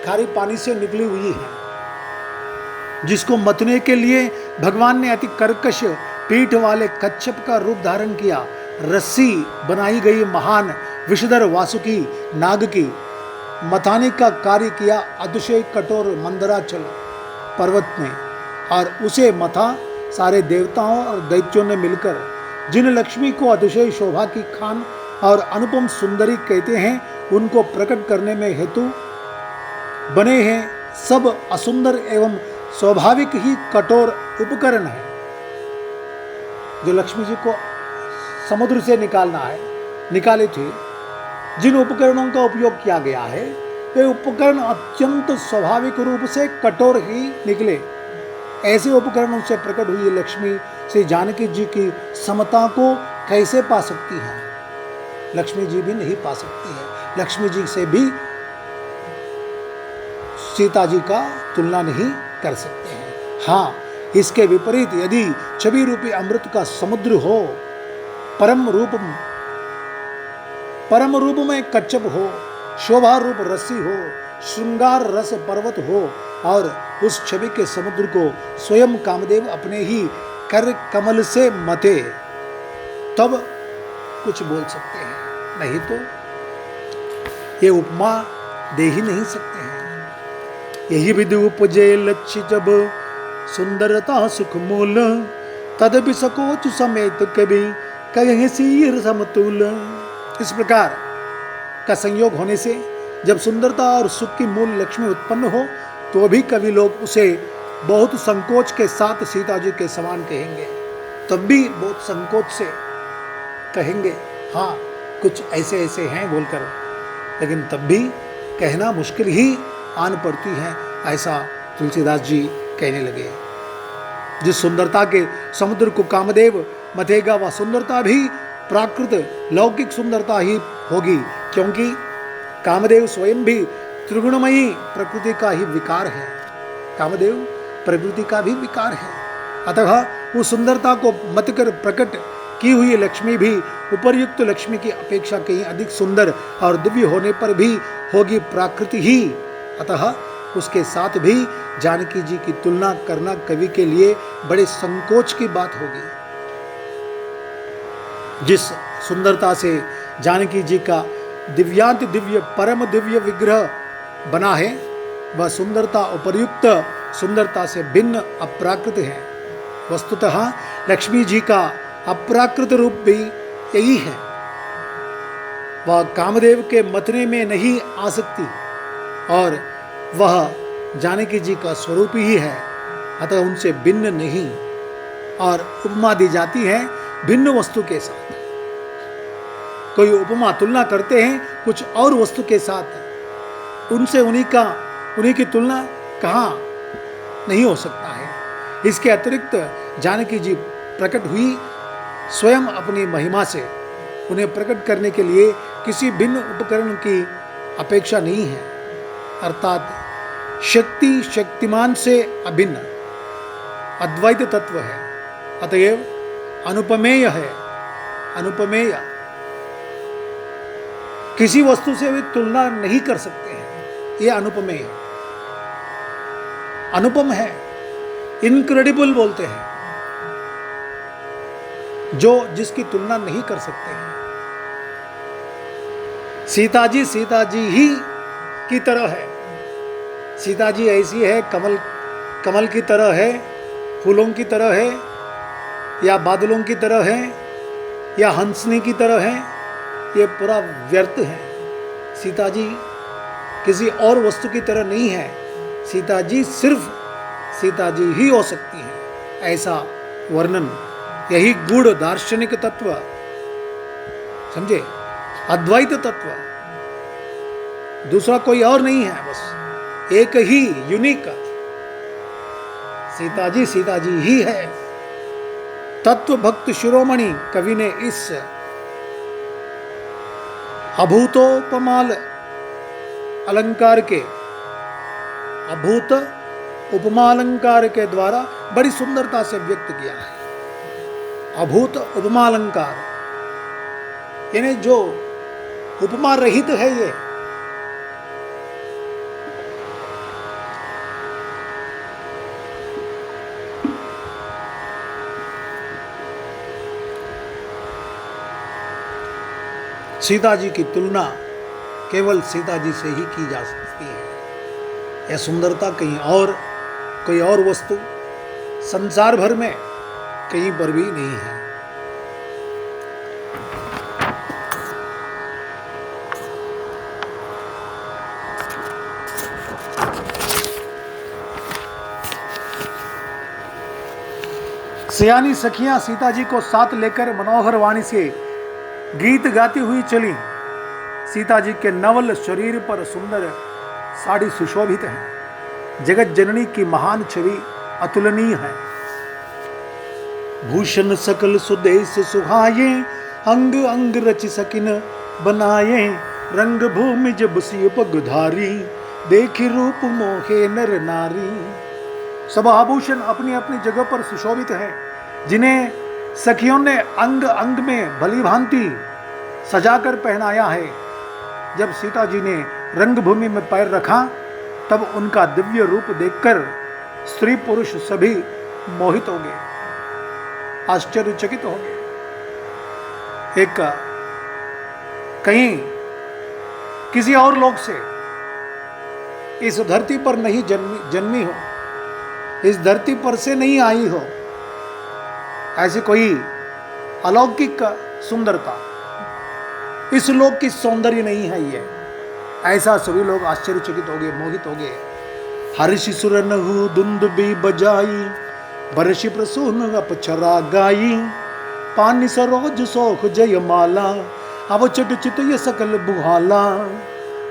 खारे पानी से निकली हुई है, जिसको मतने के लिए भगवान ने अति कर्कश पीठ वाले कच्छप का रूप धारण किया। रस्सी बनाई गई महान विषधर वासुकी नाग की मथाने का कार्य किया अतिशय कठोर मंदराचल पर्वत में, और उसे मथा सारे देवताओं और दैत्यों ने मिलकर। जिन लक्ष्मी को अतिशय शोभा की खान और अनुपम सुंदरी कहते हैं, उनको प्रकट करने में हेतु बने हैं सब असुंदर एवं स्वाभाविक ही कठोर उपकरण है। जो लक्ष्मी जी को समुद्र से निकालना है, निकाले थे, जिन उपकरणों का उपयोग किया गया है वे उपकरण अत्यंत स्वाभाविक रूप से कठोर ही निकले। ऐसे उपकरणों से प्रकट हुई लक्ष्मी श्री जानकी जी की समता को कैसे पा सकती है? लक्ष्मी जी भी नहीं पा सकती है। लक्ष्मी जी से भी सीता जी का तुलना नहीं कर सकते हैं। हाँ, इसके विपरीत यदि छवि रूपी अमृत का समुद्र हो, परम रूप में कच्छप हो, शोभा रूप रस्सी हो, श्रृंगार रस पर्वत हो, और उस छवि के समुद्र को स्वयं कामदेव अपने ही कर कमल से मते, तब कुछ बोल सकते हैं। नहीं तो ये उपमा दे ही नहीं सकते हैं। यही विधि उपजे लक्ष्य जब सुंदरता सुख मूल, तद भी सकोच समेत कभी कहे सीर समतुल। इस प्रकार का संयोग होने से जब सुंदरता और सुख की मूल लक्ष्मी उत्पन्न हो तो भी कवि लोग उसे बहुत संकोच के साथ सीता जी के समान कहेंगे। तब भी बहुत संकोच से कहेंगे, हाँ कुछ ऐसे ऐसे हैं बोलकर, लेकिन तब भी कहना मुश्किल ही आन पड़ती है, ऐसा तुलसीदास जी कहने लगे। जिस सुंदरता के समुद्र को कामदेव मथेगा वह सुंदरता भी प्राकृत लौकिक सुंदरता ही होगी, क्योंकि कामदेव स्वयं भी त्रिगुणमयी प्रकृति का ही विकार है। कामदेव प्रकृति का भी विकार है, अतः उस सुंदरता को मत कर प्रकट की हुई लक्ष्मी भी उपर्युक्त लक्ष्मी की अपेक्षा कहीं अधिक सुंदर और दिव्य होने पर भी होगी प्राकृति ही। अतः उसके साथ भी जानकी जी की तुलना करना कवि के लिए बड़े संकोच की बात होगी। जिस सुंदरता से जानकी जी का दिव्यांत दिव्य परम दिव्य विग्रह बना है, वह सुंदरता उपर्युक्त सुंदरता से भिन्न अप्राकृत है। वस्तुतः लक्ष्मी जी का अप्राकृत रूप भी यही है। वह कामदेव के मतने में नहीं आ सकती और वह जानकी जी का स्वरूप ही है, अतः उनसे भिन्न नहीं। और उपमा दी जाती है भिन्न वस्तु के साथ। कोई उपमा तुलना करते हैं कुछ और वस्तु के साथ, उनसे उन्हीं की तुलना कहाँ नहीं हो सकता है। इसके अतिरिक्त जानकी जी प्रकट हुई स्वयं अपनी महिमा से, उन्हें प्रकट करने के लिए किसी भिन्न उपकरण की अपेक्षा नहीं है, अर्थात शक्ति शक्तिमान से अभिन्न अद्वैत तत्व है, अतएव अनुपमेय है। अनुपमेय किसी वस्तु से वे तुलना नहीं कर सकते हैं, यह अनुपमेय अनुपम है, इनक्रेडिबल बोलते हैं, जो जिसकी तुलना नहीं कर सकते हैं। सीता जी ही की तरह है। सीता जी ऐसी है, कमल की तरह है, फूलों की तरह है, या बादलों की तरह है, या हंसनी की तरह है, ये पूरा व्यर्थ है। सीता जी किसी और वस्तु की तरह नहीं है। सीता जी सिर्फ सीता जी ही हो सकती है, ऐसा वर्णन, यही गूढ़ दार्शनिक तत्व, समझे, अद्वैत तत्व, दूसरा कोई और नहीं है, बस एक ही यूनिक सीता जी ही है। तत्व भक्त शिरोमणि कवि ने इस अभूतोपमाल अलंकार के अभूत उपमालंकार के द्वारा बड़ी सुंदरता से व्यक्त किया है। अभूत उपमालंकार यानी जो उपमा रहित है, ये सीता जी की तुलना केवल सीता जी से ही की जा सकती है। यह सुंदरता कहीं और कोई और वस्तु संसार भर में कहीं पर भी नहीं है। सयानी सखियां सीता जी को साथ लेकर मनोहर वाणी से गीत गाती हुई चली। सीता जी के नवल शरीर पर सुंदर साड़ी सुशोभित है। जगत जननी की महान छवि अतुलनीय है। भूषण सकल सुदेश सुहाये, अंग अंग रच सकिन बनाए, रंग भूमि जब सी पगधारी, देखी रूप मोहे नर नारी। सब आभूषण अपनी अपनी जगह पर सुशोभित है, जिन्हें सखियों ने अंग अंग में भली भांति सजाकर पहनाया है। जब सीता जी ने रंगभूमि में पैर रखा तब उनका दिव्य रूप देखकर स्त्री पुरुष सभी मोहित हो गए, आश्चर्यचकित हो गए। एक कहीं किसी और लोक से इस धरती पर नहीं जन्मी हो, इस धरती पर से नहीं आई हो, ऐसी कोई अलौकिक सुंदरता, इस लोक की सौंदर्य नहीं है ये, ऐसा सभी लोग आश्चर्यचकित हो गए, मोहित हो गए। हर्षि सुर नहु दुंदुबी बजाई, बरषि प्रसून अपचरा गाई, पानी सरोज सोख जयमाला, अब चट चित ये सकल बुहाला।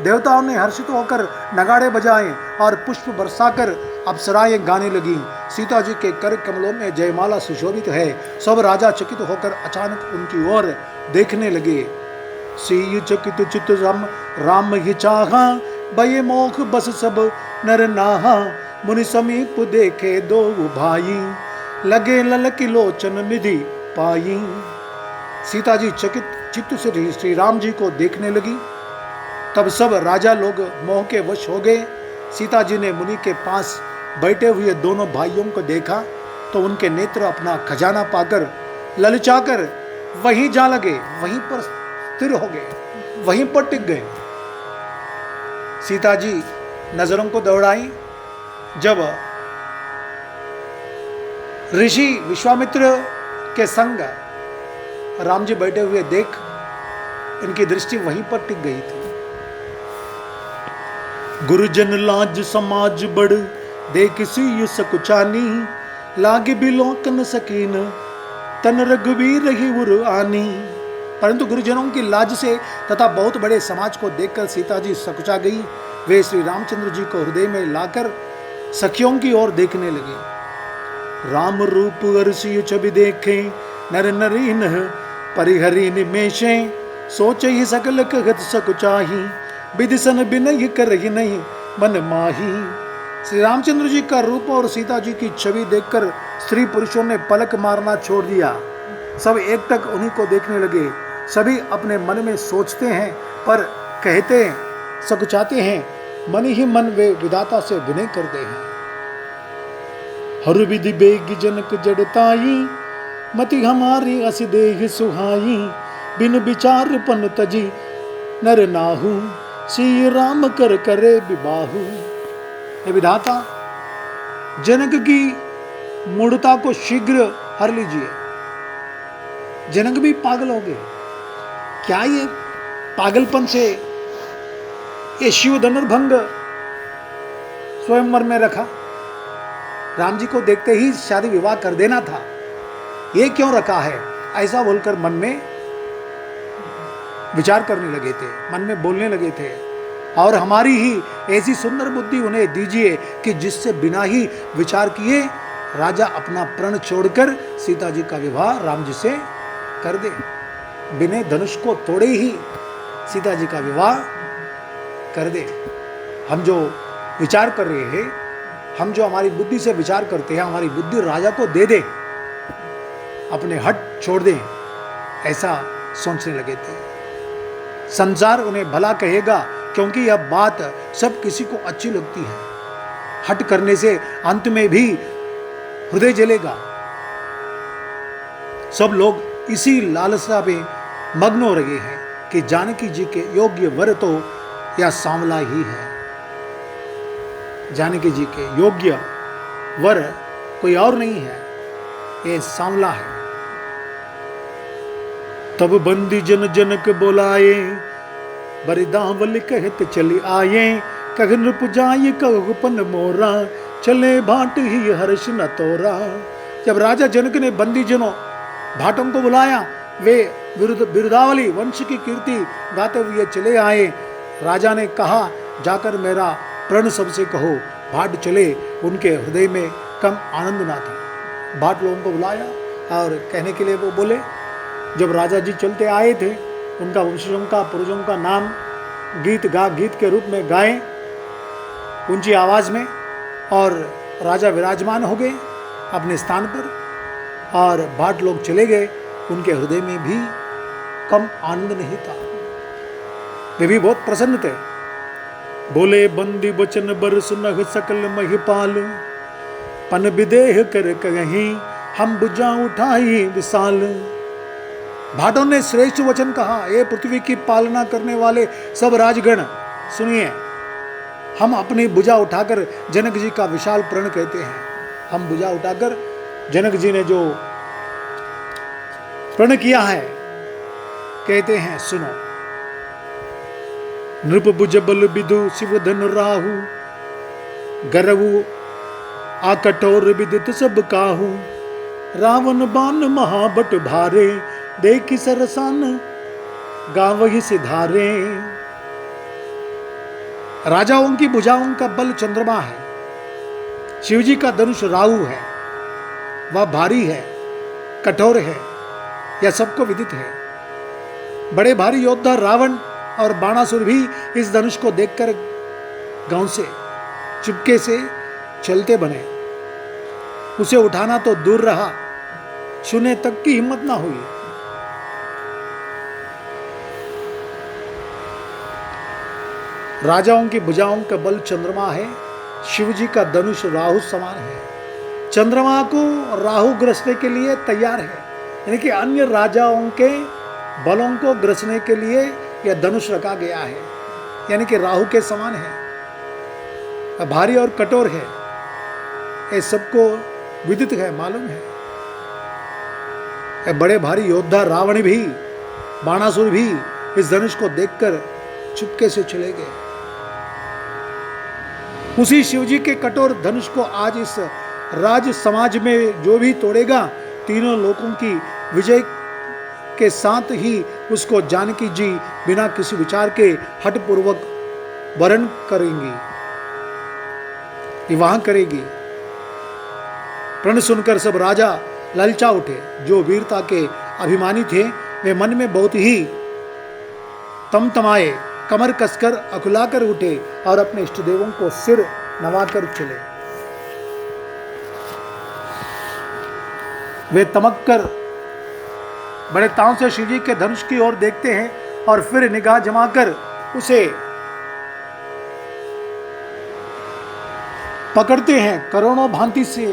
देवताओं ने हर्षित होकर नगाड़े बजाए और पुष्प बरसाकर अप्सराएं गाने लगी। सीता जी के कर कमलों में जयमाला सुशोभित है। सब राजा चकित होकर अचानक उनकी ओर देखने लगे। सीय चकित चित राम ही चाहा, बये मोख बस सब नर नाहा, मुनि समीप देखे दो भाई, लगे ललकी लोचन निधि पाई। सीता जी चकित चित्त से श्री राम जी को देखने लगी। तब सब राजा लोग मोह के वश हो गए। सीता जी ने मुनि के पास बैठे हुए दोनों भाइयों को देखा तो उनके नेत्र अपना खजाना पाकर ललचाकर वहीं जा लगे, वहीं पर स्थिर हो गए, वहीं पर टिक गए। सीता जी नजरों को दौड़ाई। जब ऋषि विश्वामित्र के संग राम जी बैठे हुए देख इनकी दृष्टि वहीं पर टिक गई थी। गुरुजन लाज समाज बड़, देख सी सकुचानी, लागे बिलोकन सकीन, तन रघुवीर रही उर आनी। परंतु गुरुजनों की लाज से तथा बहुत बड़े समाज को देखकर सीता जी सकुचा गई। वे श्री रामचंद्र जी को हृदय में लाकर सखियों की ओर देखने लगे। राम रूप अरसी छवि देखे, नर नरीन परिहरी निमेशे, सोचे ही सकल कहत सकुचाही, विदिशन बिनय करहि नहीं मन माही। श्री रामचंद्र जी का रूप और सीता जी की छवि देखकर स्त्री पुरुषों ने पलक मारना छोड़ दिया। सब एक टक उन्हीं को देखने लगे। सभी अपने मन में सोचते हैं पर कहते हैं, सकुचाते हैं, मन ही मन वे विधाता से विनय करते हैं। हर विधि बेग जनक जड़ताई, मति हमारी अस देह सुहाई, बिन विचार पन तजी नर नाहू, श्री राम कर करे विबाहु। हे विधाता, जनक की मूढ़ता को शीघ्र हर लीजिए। जनक भी पागल हो गए। क्या ये पागलपन से ये शिव धनुर्भंग स्वयंवर में रखा? राम जी को देखते ही शादी विवाह कर देना था, ये क्यों रखा है? ऐसा बोलकर मन में विचार करने लगे थे, मन में बोलने लगे थे। और हमारी ही ऐसी सुंदर बुद्धि उन्हें दीजिए कि जिससे बिना ही विचार किए राजा अपना प्रण छोड़कर सीता जी का विवाह राम जी से कर दे। बिना धनुष को तोड़े ही सीता जी का विवाह कर दे। हम जो विचार कर रहे हैं, हम जो हमारी बुद्धि से विचार करते हैं, हमारी बुद्धि राजा को दे दे, अपने हट छोड़ दें, ऐसा सोचने लगे थे। संसार उन्हें भला कहेगा क्योंकि यह बात सब किसी को अच्छी लगती है। हट करने से अंत में भी हृदय जलेगा। सब लोग इसी लालसा में मग्न हो रहे हैं कि जानकी जी के योग्य वर तो यह सांवला ही है। जानकी जी के योग्य वर कोई और नहीं है, ये सांवला है। तब बंदी जन जनक बोलाए, बरिदावल कहत चले आए, कह नृप जाय कहु पन मोरा, चले भाट ही हर्ष न तोरा। जब राजा जनक ने बंदी जनों भाटों को बुलाया, वे बिरुदावली वंश की कीर्ति गाते हुए चले आए। राजा ने कहा, जाकर मेरा प्रण सबसे कहो, भाट चले। उनके हृदय में कम आनंद ना था। भाट लोगों को बुलाया और कहने के लिए वो बोले। जब राजा जी चलते आए थे, उनका वंशजों का पुरुषों का नाम गीत के रूप में गाए ऊंची आवाज में, और राजा विराजमान हो गए अपने स्थान पर, और भाट लोग चले गए। उनके हृदय में भी कम आनंद नहीं था, वे भी बहुत प्रसन्न थे। बोले, बंदी बचन बर सुनह सकल महिपाल, पन विदेह कर कहीं हम बुझा उठाई विशाल। भाटों ने श्रेष्ठ वचन कहा, ये पृथ्वी की पालना करने वाले सब राजगण सुनिए, हम अपनी भुजा उठाकर जनक जी का विशाल प्रण कहते हैं। हम भुजा उठाकर जनक जी ने जो प्रण किया है कहते हैं, सुनो। नृप भुज बल बिदु शिव धन राहु, गरवु आ कठोर विदित सब काहू, रावण बाण महाबट भारे, देखी सरसान गावहि सिधारे। राजाओं की भुजाओं का बल चंद्रमा है, शिवजी का धनुष राहु है, वह भारी है, कठोर है, यह सबको विदित है। बड़े भारी योद्धा रावण और बाणासुर भी इस धनुष को देखकर गांव से चुपके से चलते बने। उसे उठाना तो दूर रहा, छूने तक की हिम्मत ना हुई। राजाओं की भुजाओं का बल चंद्रमा है, शिवजी का धनुष राहु समान है। चंद्रमा को राहु ग्रसने के लिए तैयार है, यानी कि अन्य राजाओं के बलों को ग्रसने के लिए यह धनुष रखा गया है, यानी कि राहु के समान है, भारी और कठोर है। ये सबको विदित है, मालूम है। बड़े भारी योद्धा रावण भी, बाणासुर भी इस धनुष को देखकर चुपके से चले गए। उसी शिवजी के कठोर धनुष को आज इस राज समाज में जो भी तोड़ेगा, तीनों लोगों की विजय के साथ ही उसको जानकी जी बिना किसी विचार के हठपूर्वक वरण करेंगी, विवाह करेगी। प्रण सुनकर सब राजा ललचा उठे। जो वीरता के अभिमानी थे वे मन में बहुत ही तमतमाए, कमर कसकर अकुलाकर उठे और अपने इष्ट देवों को सिर नवाकर चले। वे तमककर बड़े ताव से शिवजी के धनुष की ओर देखते हैं और फिर निगाह जमाकर उसे पकड़ते हैं। करोड़ों भांति से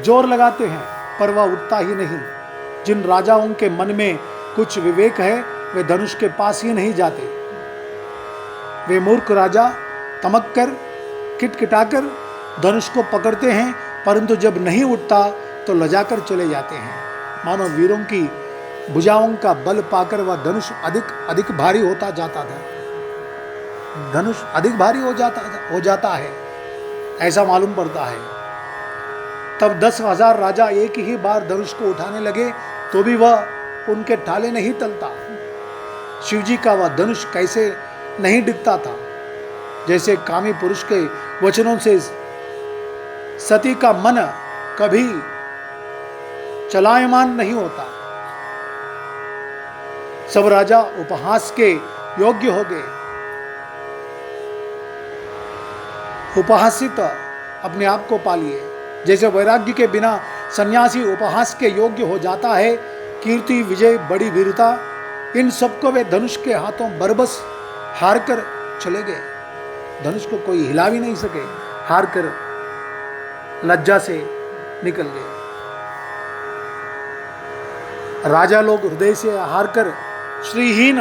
जोर लगाते हैं पर वह उठता ही नहीं। जिन राजाओं के मन में कुछ विवेक है वे धनुष के पास ही नहीं जाते। वे मूर्ख राजा तमककर किटकिटाकर धनुष को पकड़ते हैं, परंतु जब नहीं उठता तो लजाकर चले जाते हैं। मानो वीरों की भुजाओं का बल पाकर वह धनुष अधिक भारी होता जाता था। धनुष अधिक भारी हो जाता है, ऐसा मालूम पड़ता है। तब 10,000 राजा एक ही बार धनुष को उठाने लगे तो भी वह उनके ठाले नहीं टलता। शिवजी का वह धनुष कैसे नहीं दिखता था, जैसे कामी पुरुष के वचनों से सती का मन कभी चलायमान नहीं होता। सब राजा उपहास के योग्य हो गए। उपहासित अपने आप को पालिए। जैसे वैराग्य के बिना सन्यासी उपहास के योग्य हो जाता है, कीर्ति, विजय, बड़ी वीरता, इन सबको वे धनुष के हाथों बरबस हार कर चले गए। धनुष को कोई हिला भी नहीं सके, हार कर लज्जा से निकल गए। राजा लोग हृदय से हार कर श्रीहीन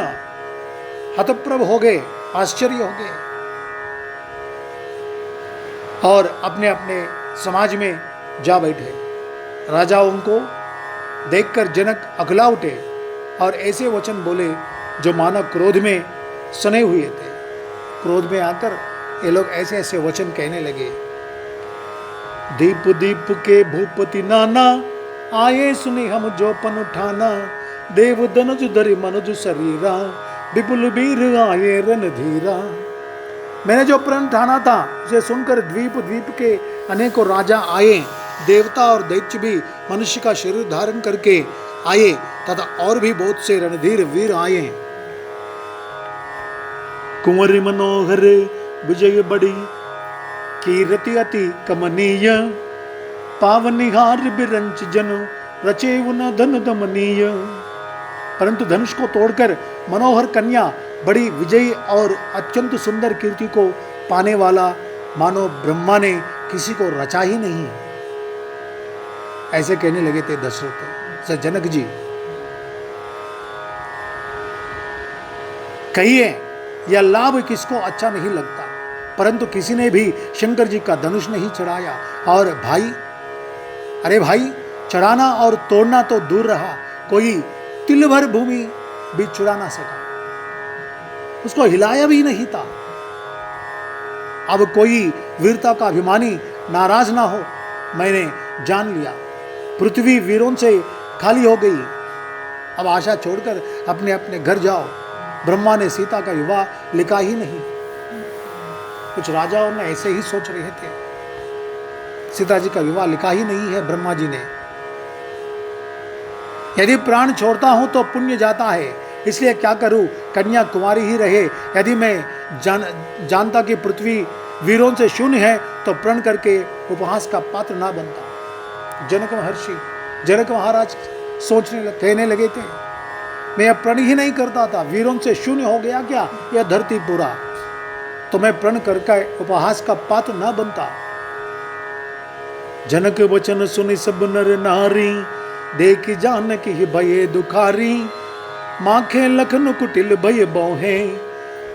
हतप्रभ हो गए, आश्चर्य हो गए और अपने अपने समाज में जा बैठे। राजाओं को देखकर जनक अगला उठे और ऐसे वचन बोले जो मानव क्रोध में सने हुए थे। क्रोध में आकर ये लोग ऐसे ऐसे वचन कहने लगे। दीप दीप के भूपति नाना, आए सुने हम जो पन उठाना, देव धनुज धरि मनुज शरीरा, विपुल वीर आए रणधीरा। मैंने जो प्रण ठाना था उसे सुनकर द्वीप द्वीप के अनेकों राजा आए, देवता और दैत्य भी मनुष्य का शरीर धारण करके आए तथा और भी बहुत से रणधीर वीर आए। कुंवर मनोहर विजय बड़ी, कीर्ति अति कमनीय, पावनिहार बिरंच जन, रचे उन धन दमनीय। परंतु धनुष को तोड़कर मनोहर कन्या, बड़ी विजयी और अत्यंत सुंदर कीर्ति को पाने वाला मानो ब्रह्मा ने किसी को रचा ही नहीं। ऐसे कहने लगे थे दशरथ से जनक जी। कहिए यह लाभ किसको अच्छा नहीं लगता, परंतु किसी ने भी शंकर जी का धनुष नहीं चढ़ाया। और भाई, अरे भाई, चढ़ाना और तोड़ना तो दूर रहा, कोई तिल भर भूमि भी चुरा ना सका, उसको हिलाया भी नहीं था। अब कोई वीरता का अभिमानी नाराज ना हो, मैंने जान लिया पृथ्वी वीरों से खाली हो गई, अब आशा छोड़कर अपने अपने घर जाओ। ब्रह्मा ने सीता का विवाह लिखा ही नहीं। कुछ राजाओं ने ऐसे ही सोच रहे थे, सीता जी का विवाह लिखा ही नहीं है ब्रह्मा जी ने। यदि प्राण छोड़ता हूं तो पुण्य जाता है, इसलिए क्या करूं, कन्या कुमारी ही रहे। यदि मैं जानता कि पृथ्वी वीरों से शून्य है तो प्रण करके उपहास का पात्र ना बनता। जनक महर्षि, जनक महाराज कहने लगे थे, मैं अब प्रण ही नहीं करता था, वीरों से शून्य हो गया क्या यह धरती पूरा, तो मैं प्रण करके उपहास का पात्र ना बनता। जनक वचन सुनि सब नर नारी, देख जानकी ही भये दुखारी। माखे लखन कुटिल भय बोहे,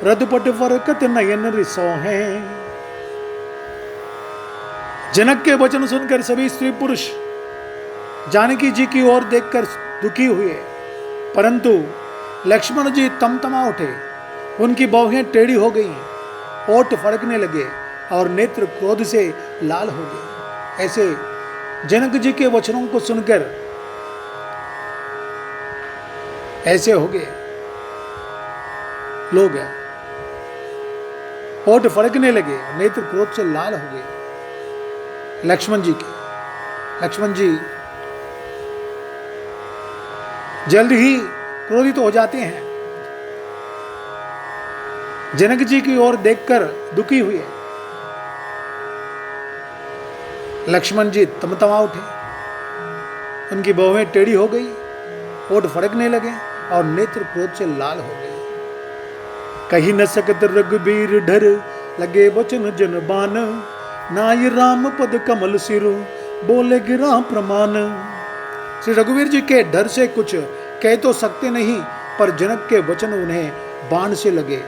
रदपट फरकत नयन रिसोहे। जनक के वचन सुनकर सभी स्त्री पुरुष जानकी जी की ओर देखकर दुखी हुए, परंतु लक्ष्मण जी तमतमा उठे, उनकी बाहें टेढ़ी हो गईं, ओठ फड़कने लगे और नेत्र क्रोध से लाल हो गए। ऐसे जनक जी के वचनों को सुनकर ऐसे हो गए लोग, ओठ फड़कने लगे, नेत्र क्रोध से लाल हो गए लक्ष्मण जी के। लक्ष्मण जी जल्द ही क्रोधित हो जाते हैं, जनक जी की ओर देखकर दुखी हुए। लक्ष्मण जी तमतमा उठे, उनकी बाहें टेढ़ी हो गई, ओठ फड़कने लगे और नेत्र क्रोध से लाल हो गए। कही न सकत रघुबीर डर, लगे बचन जन बान। नाय राम पद कमल सिरु, बोले गिरा प्रमाण। श्री रघुवीर जी के डर से कुछ कह तो सकते नहीं, पर जनक के वचन उन्हें बाण से लगे।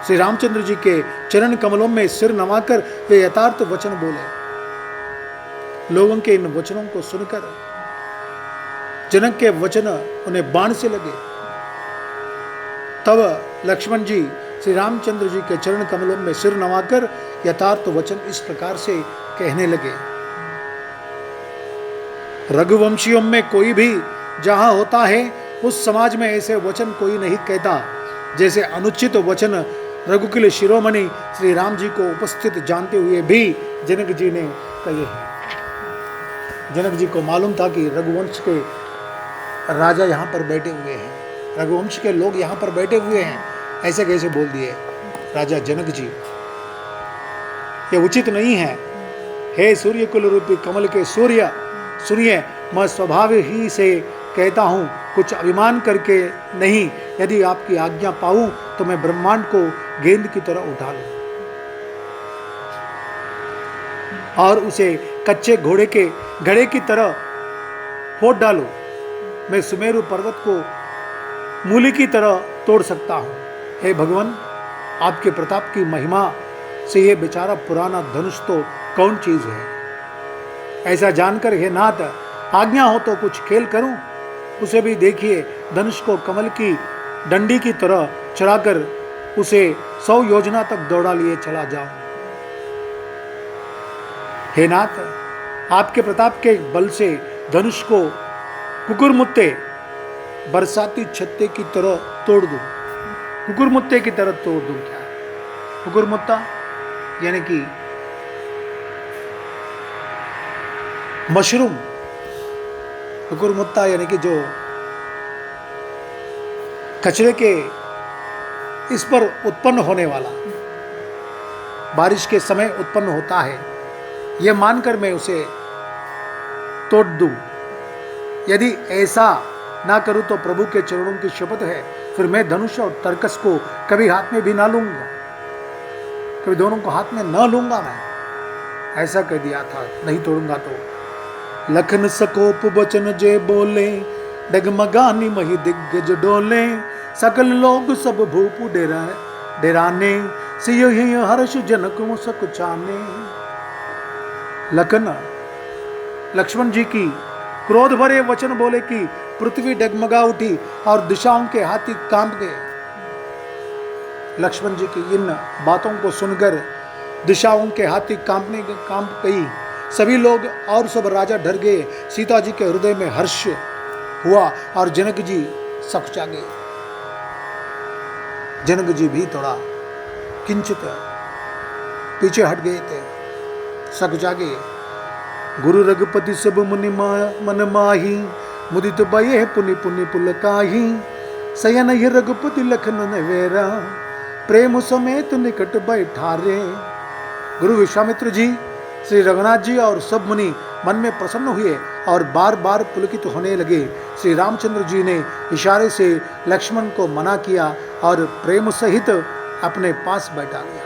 श्री रामचंद्र जी के चरण कमलों में सिर नवाकर वे यथार्थ वचन बोले। लोगों के इन वचनों को सुनकर जनक के वचन उन्हें बाण से लगे। तब लक्ष्मण जी श्री रामचंद्र जी के चरण कमलों में सिर नवाकर यथार्थ वचन इस प्रकार से कहने लगे। रघुवंशियों में कोई भी जहां होता है उस समाज में ऐसे वचन कोई नहीं कहता जैसे अनुचित वचन रघुकुल शिरोमणि श्री राम जी को उपस्थित जानते हुए भी जनक जी ने कहे हैं। जनक जी को मालूम था कि रघुवंश के राजा यहाँ पर बैठे हुए हैं, रघुवंश के लोग यहाँ पर बैठे हुए हैं, ऐसे कैसे बोल दिए राजा जनक जी, ये उचित नहीं है। हे सूर्य कुल रूपी कमल के सूर्य, सुनिए, मैं स्वभाव ही से कहता हूँ, कुछ अभिमान करके नहीं। यदि आपकी आज्ञा पाऊं तो मैं ब्रह्मांड को गेंद की तरह उठा लूं और उसे कच्चे घोड़े के घड़े की तरह फोड़ डालूं। मैं सुमेरु पर्वत को मूली की तरह तोड़ सकता हूं। हे भगवान, आपके प्रताप की महिमा से यह बेचारा पुराना धनुष तो कौन चीज है। ऐसा जानकर हे नाथ, आज्ञा हो तो कुछ खेल करूं। उसे भी देखिए, धनुष को कमल की डंडी की तरह चढ़ाकर उसे 100 योजना तक दौड़ा लिए चला जाऊं। हे नाथ, आपके प्रताप के बल से धनुष को कुकुरमुत्ते बरसाती छत्ते की तरह तोड़ दूं। कुकुरमुत्ते की तरह तोड़ दूं। क्या कुकुरमुत्ता यानी कि मशरूम, कुकुरमुत्ता यानी कि जो कचरे के इस पर उत्पन्न होने वाला, बारिश के समय उत्पन्न होता है, यह मानकर मैं उसे तोड़ दूं। यदि ऐसा ना करूं तो प्रभु के चरणों की शपथ है, फिर मैं धनुष और तरकस को कभी हाथ में भी ना लूंगा, कभी दोनों को हाथ में ना लूंगा। मैं ऐसा कह दिया था, नहीं तोड़ूंगा तो। लखन सकोप बचन जे बोले, डगमगानी मही दिग्गज डोले, सकल लोग सब भूपु डेराने, सियो ही हर्ष जनक मुसक चाने। लक्ष्मण जी की क्रोध भरे वचन बोले कि पृथ्वी डगमगा उठी और दिशाओं के हाथी कांप गए। लक्ष्मण जी की इन बातों को सुनकर दिशाओं के हाथी कांप गई। सभी लोग और सब राजा डर गए। सीता जी के हृदय में हर्ष हुआ और जनक जी सकुचा गए। जनक जी भी थोड़ा किंचित पीछे हट गए थे, सकुचा गए। गुरु रघुपति सब मुनि मन माही, मुदित भये पुनि पुनि पुलकाही, सयन ही रघुपति लखन नवेरा, प्रेम समेत निकट बैठारे। गुरु विश्वामित्र जी, श्री रघुनाथ जी और सब मुनि मन में प्रसन्न हुए और बार बार पुलकित होने लगे। श्री रामचंद्र जी ने इशारे से लक्ष्मण को मना किया और प्रेम सहित अपने पास बैठा लिया।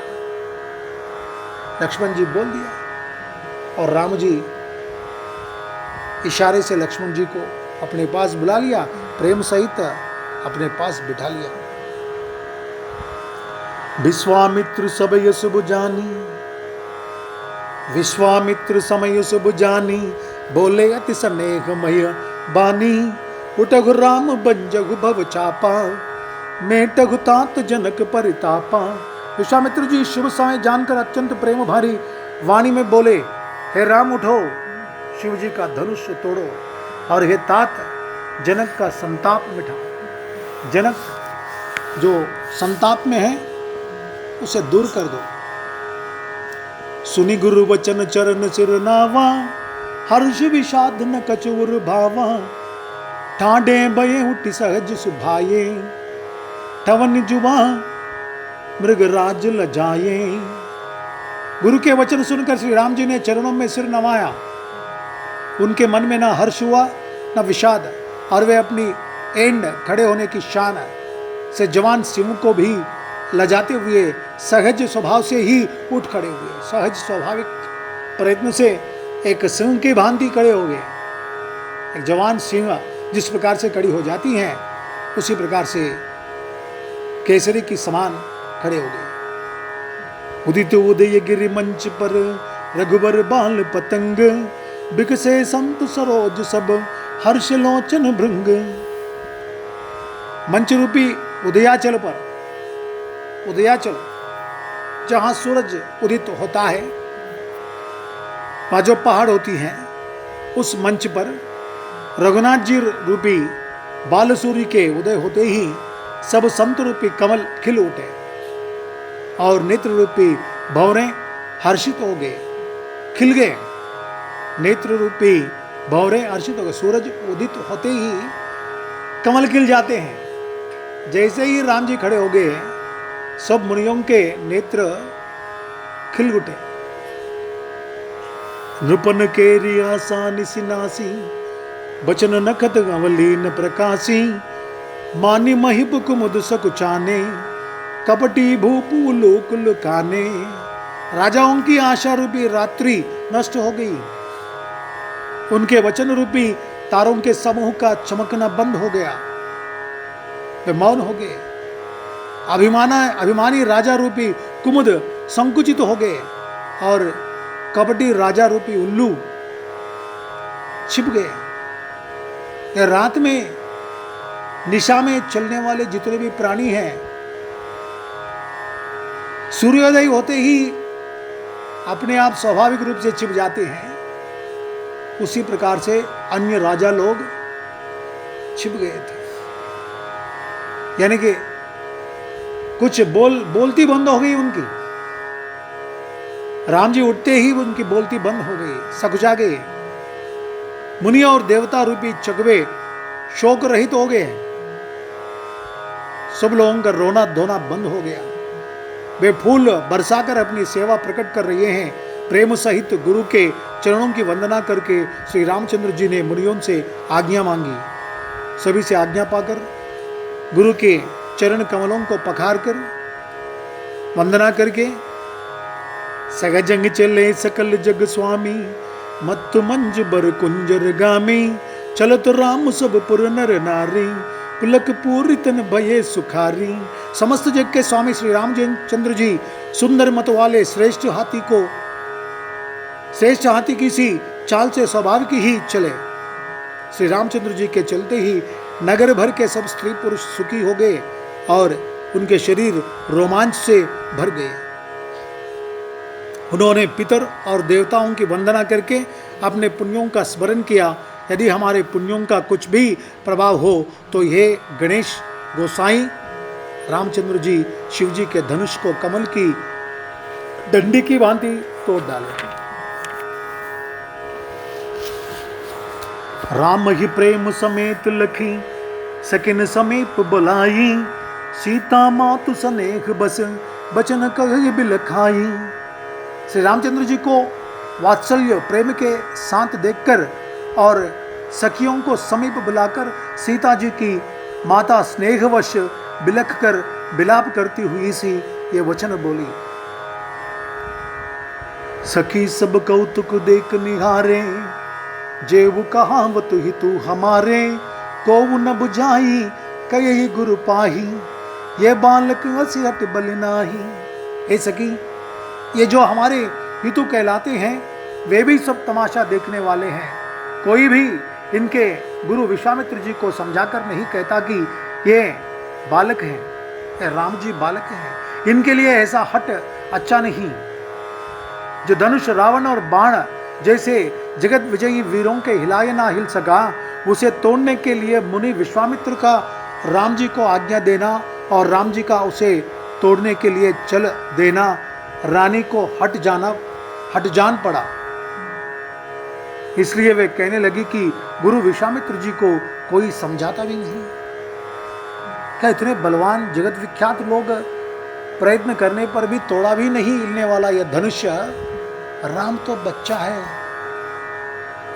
लक्ष्मण जी बोल दिया और राम जी इशारे से लक्ष्मण जी को अपने पास बुला लिया, प्रेम सहित अपने पास बिठा लिया। विश्वामित्र समय शुभ जानी, विश्वामित्र समय शुभ जानी, बोले अति स्नेहमय बानी, उठगु राम बंजगु भव चापा, मेटगु तात जनक परितापा। विश्वामित्र जी शुभ समय जानकर अत्यंत प्रेम भारी वाणी में बोले, हे राम उठो, शिव जी का धनुष तोड़ो, और हे तात जनक का संताप मिटाओ। जनक जो संताप में है उसे दूर कर दो। सुनि गुरु वचन चरण सिर नावा, हर्ष विषाद न कचुर भावा, ठाडे भये उठी सहज सुभाये, ठवन जुबा मृगराज लजाये। गुरु के वचन सुनकर श्री राम जी ने चरणों में सिर नवाया। उनके मन में ना हर्ष हुआ ना विषाद, और वे अपनी एंड खड़े होने की शान से जवान सिंह को भी लजाते हुए सहज स्वभाव से ही उठ खड़े हुए। सहज स्वाभाविक प्रयत्न से एक सिंह की भांति खड़े हो गए। एक जवान सिंह जिस प्रकार से खड़ी हो जाती हैं, उसी प्रकार से केसरी की समान खड़े हो गए। उदित उदय गिरि मंच पर, रघुबर बाल पतंग, बिकसे संत सरोज सब, हर्ष लोचन भृंग। मंच रूपी उदयाचल पर, उदयाचल जहां सूरज उदित होता है, वहां जो पहाड़ होती हैं, उस मंच पर रघुनाथ जी रूपी बाल सूर्य के उदय होते ही सब संत रूपी कमल खिल उठे और नेत्र रूपी भंवरे हर्षित हो गए, खिल गए। नेत्र रूपी भंवरे हर्षित हो गए। सूरज उदित होते ही कमल खिल जाते हैं। जैसे ही राम जी खड़े हो गए, सब मुनियों के नेत्र खिल उठे। नृपन के रियासा निसिनासी, बचन नखत अवलीन प्रकाशी, मानी महिप कुमुद सकुचाने, कपटी भूपू लोक लुकाने। राजाओं की आशा रूपी रात्रि नष्ट हो गई। उनके वचन रूपी तारों के समूह का चमकना बंद हो गया, वे मौन हो गए। अभिमानी राजा रूपी कुमुद संकुचित हो गए और कपटी राजा रूपी उल्लू छिप गए। रात में निशा में चलने वाले जितने भी प्राणी हैं, सूर्योदय होते ही अपने आप स्वाभाविक रूप से छिप जाते हैं। उसी प्रकार से अन्य राजा लोग छिप गए थे, यानी कि कुछ बोलती बंद हो गई उनकी। राम जी उठते ही उनकी बोलती बंद हो गई, सकुचा गए। मुनि और देवता रूपी चकवे शोक रहित हो गए। सब लोगों का रोना धोना बंद हो गया। वे फूल बरसाकर अपनी सेवा प्रकट कर रहे हैं। प्रेम सहित गुरु के चरणों की वंदना करके श्री रामचंद्र जी ने मुनियों से आज्ञा मांगी। सभी से आज्ञा पाकर गुरु के चरण कमलों को पखार कर वंदना करके, सहजंग चले सकल जग स्वामी, मत मंज बर कुंजर गामी, चलत राम सब पुर नर नारी, पुलक पूरी तन भये सुखारी। समस्त जग के स्वामी श्री रामचंद्र जी सुंदर मत वाले श्रेष्ठ हाथी की सी चाल से स्वभाव की ही चले। श्री रामचंद्र जी के चलते ही नगर भर के सब स्त्री पुरुष सुखी हो गए और उनके शरीर रोमांच से भर गए। उन्होंने पितर और देवताओं की वंदना करके अपने पुण्यों का स्मरण किया। यदि हमारे पुण्यों का कुछ भी प्रभाव हो तो ये गणेश गोसाई रामचंद्र जी शिव जी के धनुष को कमल की डंडी की भांति तोड़ डाले। राम ही प्रेम समेत लखी, सकिन समीप बुलाई, सीता मातु सनेह बस, बचन कहि बिलखाई। श्री रामचंद्र जी को वात्सल्य प्रेम के साथ देखकर और सखियों को समीप बुलाकर सीता जी की माता स्नेहवश बिलख कर बिलाप करती हुई सी ये वचन बोली। सखी सब कौतुक देख निहारे, जेव कहावत ही तू हमारे, को न बुझाई कही गुरु पाही, ये बालक असिहट बल नाही। हे सखी, ये जो हमारे हितु कहलाते हैं वे भी सब तमाशा देखने वाले हैं। कोई भी इनके गुरु विश्वामित्र जी को समझाकर नहीं कहता कि ये बालक हैं, ये राम जी बालक हैं। इनके लिए ऐसा हट अच्छा नहीं। जो धनुष रावण और बाण जैसे जगत विजयी वीरों के हिलाए ना हिल सका, उसे तोड़ने के लिए मुनि विश्वामित्र का राम जी को आज्ञा देना और राम जी का उसे तोड़ने के लिए चल देना, रानी को हट जान पड़ा। इसलिए वे कहने लगी कि गुरु विश्वामित्र जी को कोई समझाता भी नहीं। क्या इतने बलवान जगत विख्यात लोग प्रयत्न करने पर भी तोड़ा भी नहीं हिलने वाला यह धनुष, राम तो बच्चा है।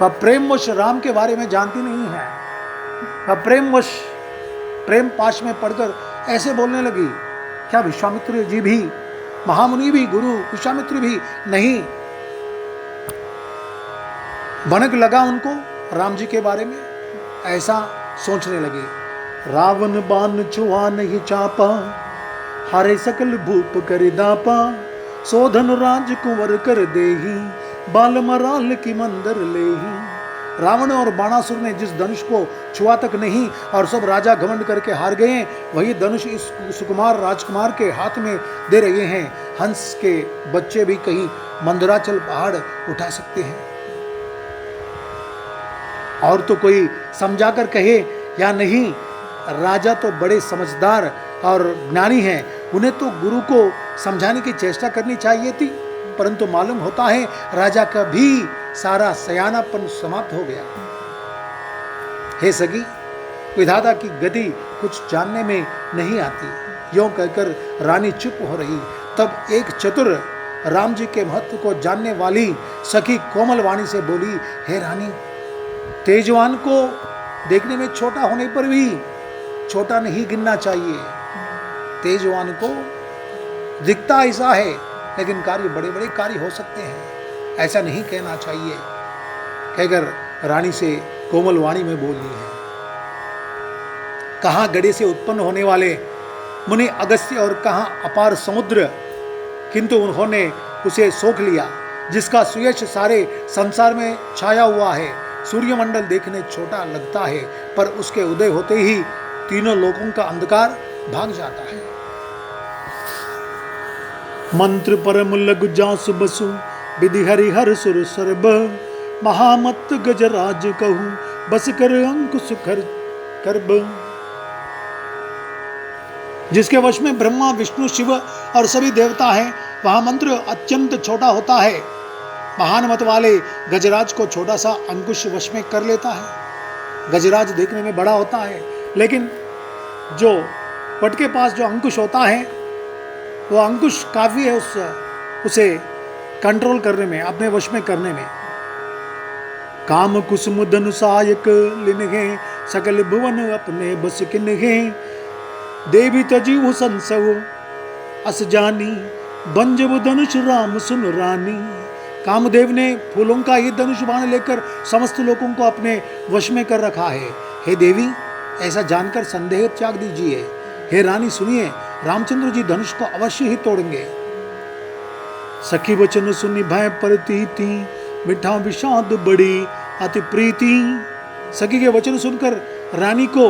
वह प्रेमवश राम के बारे में जानती नहीं है। वह प्रेम पाश में पढ़कर ऐसे बोलने लगी। क्या विश्वामित्र जी भी, महामुनि भी, गुरु विश्वामित्र भी नहीं? भनक लगा उनको राम जी के बारे में, ऐसा सोचने लगे। रावण बाण छुआ नहीं चापा, हारे सकल भूप कर दापा, सोधन राज कुंवर कर देही, बाल मराल की मंदर लेही। रावण और बाणासुर ने जिस धनुष को छुआ तक नहीं और सब राजा घमंड करके हार गए, वही धनुष इस सुकुमार राजकुमार के हाथ में दे रहे हैं। हंस के बच्चे भी कहीं मंदराचल पहाड़ उठा सकते हैं। और तो कोई समझा कर कहे या नहीं, राजा तो बड़े समझदार और ज्ञानी हैं, उन्हें तो गुरु को समझाने की चेष्टा करनी चाहिए थी। परंतु मालूम होता है राजा का भी सारा सयानापन समाप्त हो गया। हे सगी, विधाता की गति कुछ जानने में नहीं आती। यों कहकर रानी चुप हो रही। तब एक चतुर राम जी के महत्व को जानने वाली सखी कोमल वाणी से बोली, हे रानी, तेजवान को देखने में छोटा होने पर भी छोटा नहीं गिनना चाहिए। तेजवान को दिखता ऐसा है, लेकिन कार्य बड़े बड़े कार्य हो सकते हैं, ऐसा नहीं कहना चाहिए, कहकर रानी से कोमल वाणी में बोलनी है। कहाँ गड़े से उत्पन्न होने वाले मुनि अगस्त्य और कहाँ अपार समुद्र, किंतु उन्होंने उसे सोख लिया जिसका सुयश सारे संसार में छाया हुआ है। सूर्यमंडल देखने छोटा लगता है, पर उसके उदय होते ही तीनों लोकों का अंधकार भाग जाता है। मंत्र परम लघु जासु बसु, विधि हरिहर सुर सर्ब, महामत गजराज कहूँ, बस कर अंकुश करब। जिसके वश में ब्रह्मा विष्णु शिव और सभी देवता हैं, वह मंत्र अत्यंत छोटा होता है। महान मत वाले गजराज को छोटा सा अंकुश वश में कर लेता है। गजराज देखने में बड़ा होता है, लेकिन जो वट के पास जो अंकुश होता है, वो अंकुश काफी है उसे कंट्रोल करने में, अपने वश में करने में। काम कुसुम धनुषायक लिनहे, सकल भुवन अपने बस किन्हे, देवी तजीव संसव अस जानी, बंजब धनुष राम सुन रानी, कामदेव ने फूलों का ही धनुष बाण लेकर समस्त लोगों को अपने वश में कर रखा है। हे देवी, ऐसा जानकर संदेह त्याग दीजिए। हे रानी सुनिए, रामचंद्र जी धनुष को अवश्य ही तोड़ेंगे। सखी वचन सुनी भय परतीति, मिठा विषाद बड़ी अति प्रीति। सखी के वचन सुनकर रानी को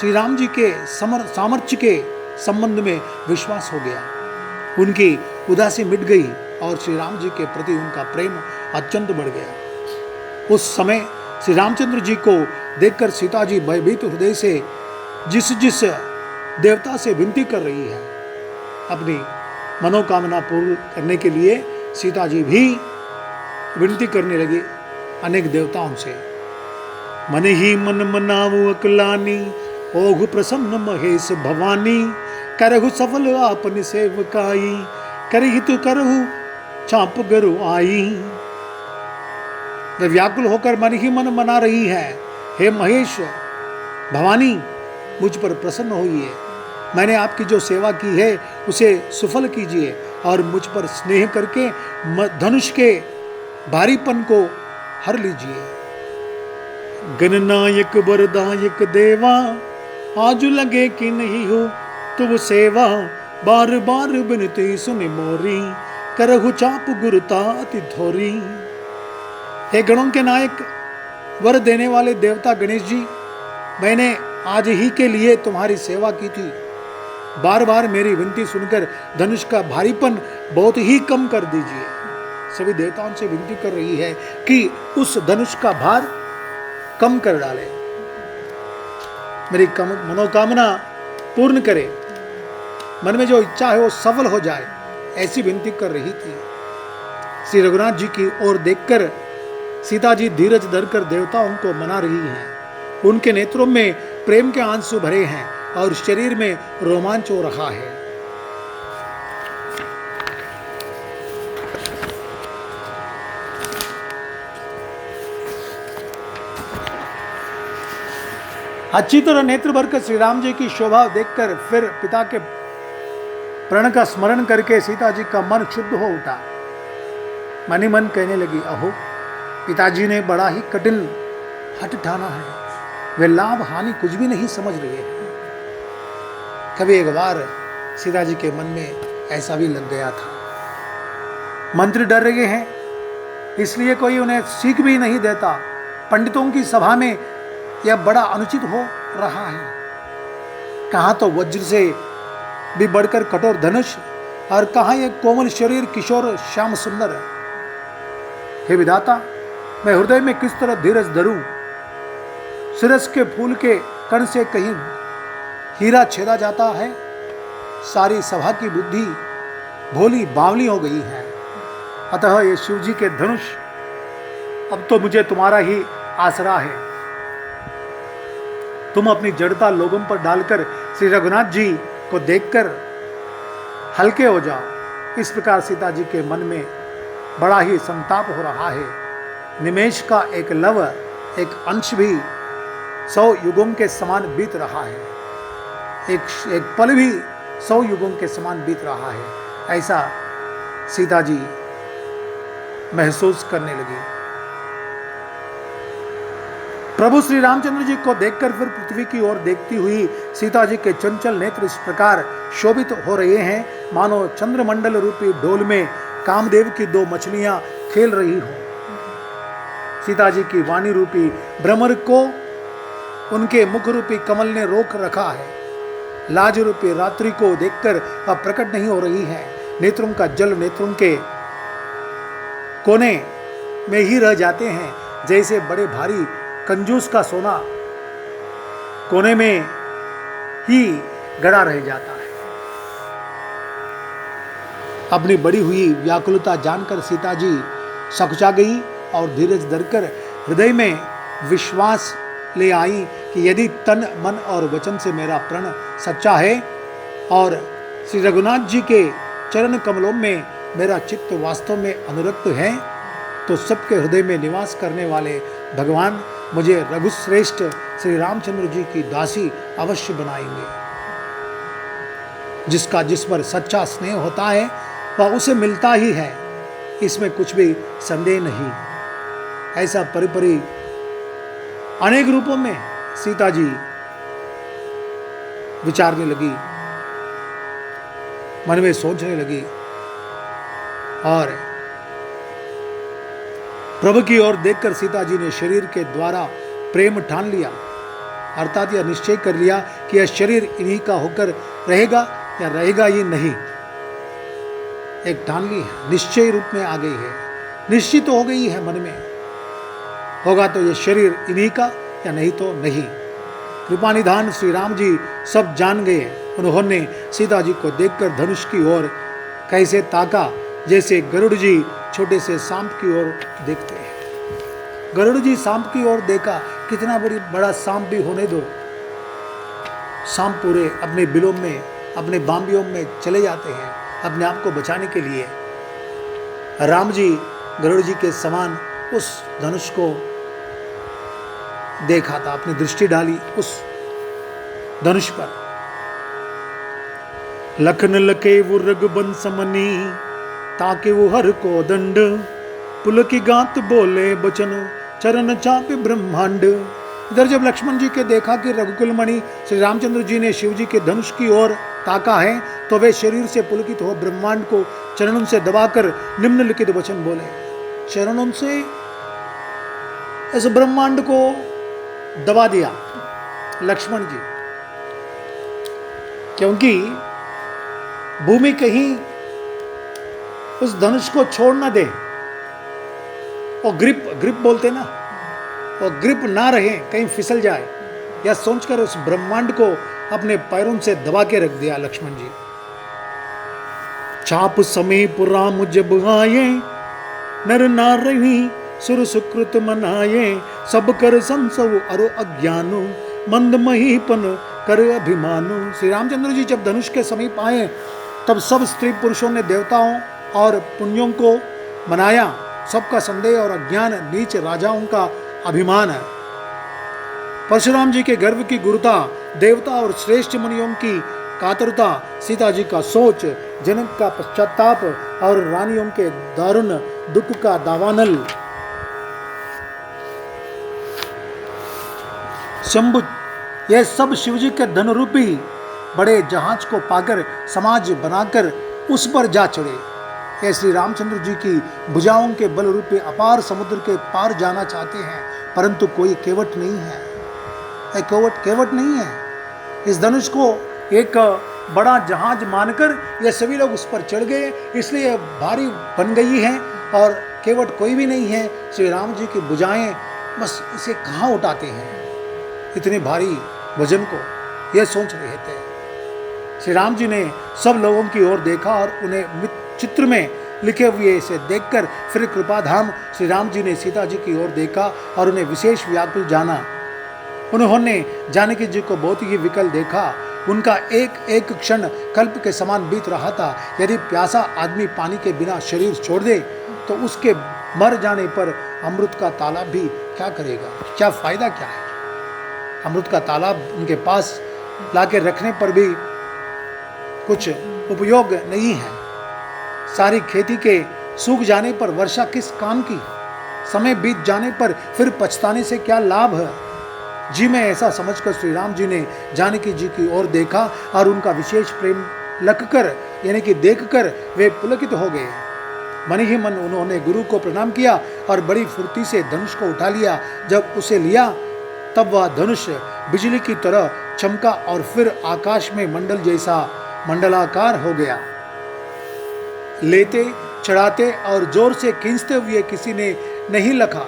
श्री राम जी के सामर्थ्य के संबंध में विश्वास हो गया। उनकी उदासी मिट गई और श्री राम जी के प्रति उनका प्रेम अत्यंत बढ़ गया। उस समय श्री रामचंद्र जी को देखकर सीता जी भयभीत हृदय से जिस देवता से विनती कर रही है, अपनी मनोकामना पूर्ण करने के लिए सीता जी भी विनती करने लगी अनेक देवताओं से। मन ही मन मनाऊ अकलानी, ओघ प्रसन्न महेश भवानी। करहु सफल आपन सेवकाई, करही तु करहु चाप गरु आई। वे व्याकुल होकर मन ही मन मना रही है, हे महेश भवानी, मुझ पर प्रसन्न होइए। मैंने आपकी जो सेवा की है उसे सुफल कीजिए और मुझ पर स्नेह करके धनुष के भारीपन को हर लीजिए। गणनायक वरदायक देवा, आज लगे कि नहीं हो तुम सेवा। बार बार बिनती सुने मोरी, करहु चाप गुरुता अति थोरी। हे गणों के नायक, वर देने वाले देवता गणेश जी, मैंने आज ही के लिए तुम्हारी सेवा की थी। बार बार मेरी विनती सुनकर धनुष का भारीपन बहुत ही कम कर दीजिए। सभी देवताओं से विनती कर रही है कि उस धनुष का भार कम कर डाले, मेरी मनोकामना पूर्ण करे, मन में जो इच्छा है वो सफल हो जाए, ऐसी विनती कर रही थी। श्री रघुनाथ जी की ओर देखकर सीता जी धीरज धरकर देवताओं को मना रही हैं। उनके नेत्रों में प्रेम के आंसू भरे हैं और शरीर में रोमांच हो रहा है। अच्छी तरह नेत्र भरकर श्री राम जी की शोभा देखकर फिर पिता के प्रण का स्मरण करके सीता जी का मन शुद्ध हो उठा। मन ही मन कहने लगी, अहो, पिताजी ने बड़ा ही कठिन हठ ठाना है, वे लाभ हानि कुछ भी नहीं समझ रहे हैं। कभी एक बार सीता जी के मन में ऐसा भी लग गया था। मंत्री डर रहे हैं, इसलिए कोई उन्हें सीख भी नहीं देता। पंडितों की सभा में यह बड़ा अनुचित हो रहा है। कहाँ तो वज्र से भी बढ़कर कठोर धनुष, और कहाँ यह कोमल शरीर किशोर श्याम सुंदर। हे विधाता, मैं हृदय में किस तरह धीरज धरूं? सिरस के फूल के कण से कहीं हीरा छेदा जाता है। सारी सभा की बुद्धि भोली बावली हो गई है। अतः ये शिव जी के धनुष, अब तो मुझे तुम्हारा ही आसरा है। तुम अपनी जड़ता लोगों पर डालकर श्री रघुनाथ जी को देखकर हल्के हो जाओ। इस प्रकार सीता जी के मन में बड़ा ही संताप हो रहा है। निमेष का एक लव, एक अंश भी 100 युगों के समान बीत रहा है। एक पल भी 100 युगों के समान बीत रहा है, ऐसा सीता जी महसूस करने लगी। प्रभु श्री रामचंद्र जी को देखकर फिर पृथ्वी की ओर देखती हुई सीता जी के चंचल नेत्र इस प्रकार शोभित हो रहे हैं, मानो चंद्रमंडल रूपी ढोल में कामदेव की 2 मछलियां खेल रही हो। सीता जी की वाणी रूपी भ्रमर को उनके मुख रूपी कमल ने रोक रखा है। लाज रूपी रात्रि को देखकर अब प्रकट नहीं हो रही है। नेत्रों का जल नेत्रों के कोने में ही रह जाते हैं, जैसे बड़े भारी कंजूस का सोना कोने में ही गड़ा रह जाता है। अपनी बड़ी हुई व्याकुलता जानकर सीता जी सकुचा गई और धीरज धरकर हृदय में विश्वास ले आई कि यदि तन मन और वचन से मेरा प्रण सच्चा है और श्री रघुनाथ जी के चरण कमलों में मेरा चित्त वास्तव में अनुरक्त है, तो सबके हृदय में निवास करने वाले भगवान मुझे रघुश्रेष्ठ श्री रामचंद्र जी की दासी अवश्य बनाएंगे। जिसका जिस पर सच्चा स्नेह होता है वह उसे मिलता ही है। इसमें कुछ भी संदेह नहीं। ऐसा परिपरि अनेक रूपों में सीता जी विचारने लगी, मन में सोचने लगी और प्रभु की ओर देखकर सीता जी ने शरीर के द्वारा प्रेम ठान लिया, अर्थात यह निश्चय कर लिया कि यह शरीर इन्हीं का होकर रहेगा या रहेगा ही नहीं। एक ठान ली है, निश्चय रूप में आ गई है, निश्चित हो गई है मन में, होगा तो यह शरीर इन्हीं का या नहीं तो नहीं। कृपा निधान श्री राम जी सब जान गए। उन्होंने सीता जी को देखकर धनुष की ओर कैसे ताका, जैसे गरुड़ जी छोटे से सांप की ओर देखते हैं। गरुड़ जी सांप की ओर देखा, कितना बड़ा सांप भी होने दो, सांप पूरे अपने बिलों में, अपने बांबियों में चले जाते हैं अपने आप को बचाने के लिए। राम जी गरुड़ जी के समान उस धनुष को देखा था, अपनी दृष्टि डाली उस धनुष पर। लखन लके वो रघुबन समनी, ताके वो हर को दंड, पुल की गात बोले बचन, चरण चापे ब्रह्मांड। इधर जब लक्ष्मण जी के देखा कि रघुकुल मणि श्री रामचंद्र जी ने शिव जी के धनुष की ओर ताका है, तो वे शरीर से पुलकित हो ब्रह्मांड को चरणों से दबाकर निम्नलिखित वचन बोले। चरणों से इस ब्रह्मांड को दबा दिया लक्ष्मण जी, क्योंकि भूमि कहीं उस धनुष को छोड़ ना दे, और ग्रिप बोलते ना, और ग्रिप ना रहे, कहीं फिसल जाए, या सोचकर उस ब्रह्मांड को अपने पैरों से दबा के रख दिया लक्ष्मण जी। चाप समीप राम जब आए, नर नारही सुर सुकृत मनाए, सब कर संसव अरो अज्ञानु, मंद महीपन कर अभिमानु। श्री रामचंद्र जी जब धनुष के समीप आए, तब सब स्त्री पुरुषों ने देवताओं और पुण्यों को मनाया। सबका संदेह और अज्ञान नीच राजाओं का अभिमान है। परशुराम जी के गर्व की गुरुता, देवता और श्रेष्ठ मुनियों की कातरता, सीता जी का सोच, जनक का पश्चाताप और रानियों के दारुण दुख का दावानल, शंभु, यह सब शिवजी के धन रूपी बड़े जहाज को पाकर समाज बनाकर उस पर जा चढ़े। ये श्री रामचंद्र जी की भुजाओं के बल रूपी अपार समुद्र के पार जाना चाहते हैं, परंतु कोई केवट नहीं है, केवट नहीं है। इस धनुष को एक बड़ा जहाज मानकर ये सभी लोग उस पर चढ़ गए, इसलिए भारी बन गई है और केवट कोई भी नहीं है। श्री राम जी की भुजाएं बस इसे कहाँ उठाते हैं, इतने भारी वजन को, यह सोच रहे थे। श्री राम जी ने सब लोगों की ओर देखा और उन्हें चित्र में लिखे हुए इसे देखकर फिर कृपाधाम श्री राम जी ने सीता जी की ओर देखा और उन्हें विशेष व्याकुल जाना। उन्होंने जानकी जी को बहुत ही विकल देखा। उनका एक एक क्षण कल्प के समान बीत रहा था। यदि प्यासा आदमी पानी के बिना शरीर छोड़ दे तो उसके मर जाने पर अमृत का तालाब भी क्या करेगा, क्या फायदा क्या है। अमृत का तालाब उनके पास लाके रखने पर भी कुछ उपयोग नहीं है। सारी खेती के सूख जाने पर वर्षा किस काम की, समय बीत जाने पर फिर पछताने से क्या लाभ है। जी में ऐसा समझकर श्री राम जी ने जानकी जी की ओर देखा और उनका विशेष प्रेम लगकर यानी कि देखकर वे पुलकित हो गए। मन ही मन उन्होंने गुरु को प्रणाम किया और बड़ी फुर्ती से धनुष को उठा लिया। जब उसे लिया तब वह धनुष बिजली की तरह चमका और फिर आकाश में मंडल जैसा मंडलाकार हो गया। लेते, चढ़ाते और जोर से खींचते हुए किसी ने नहीं लखा,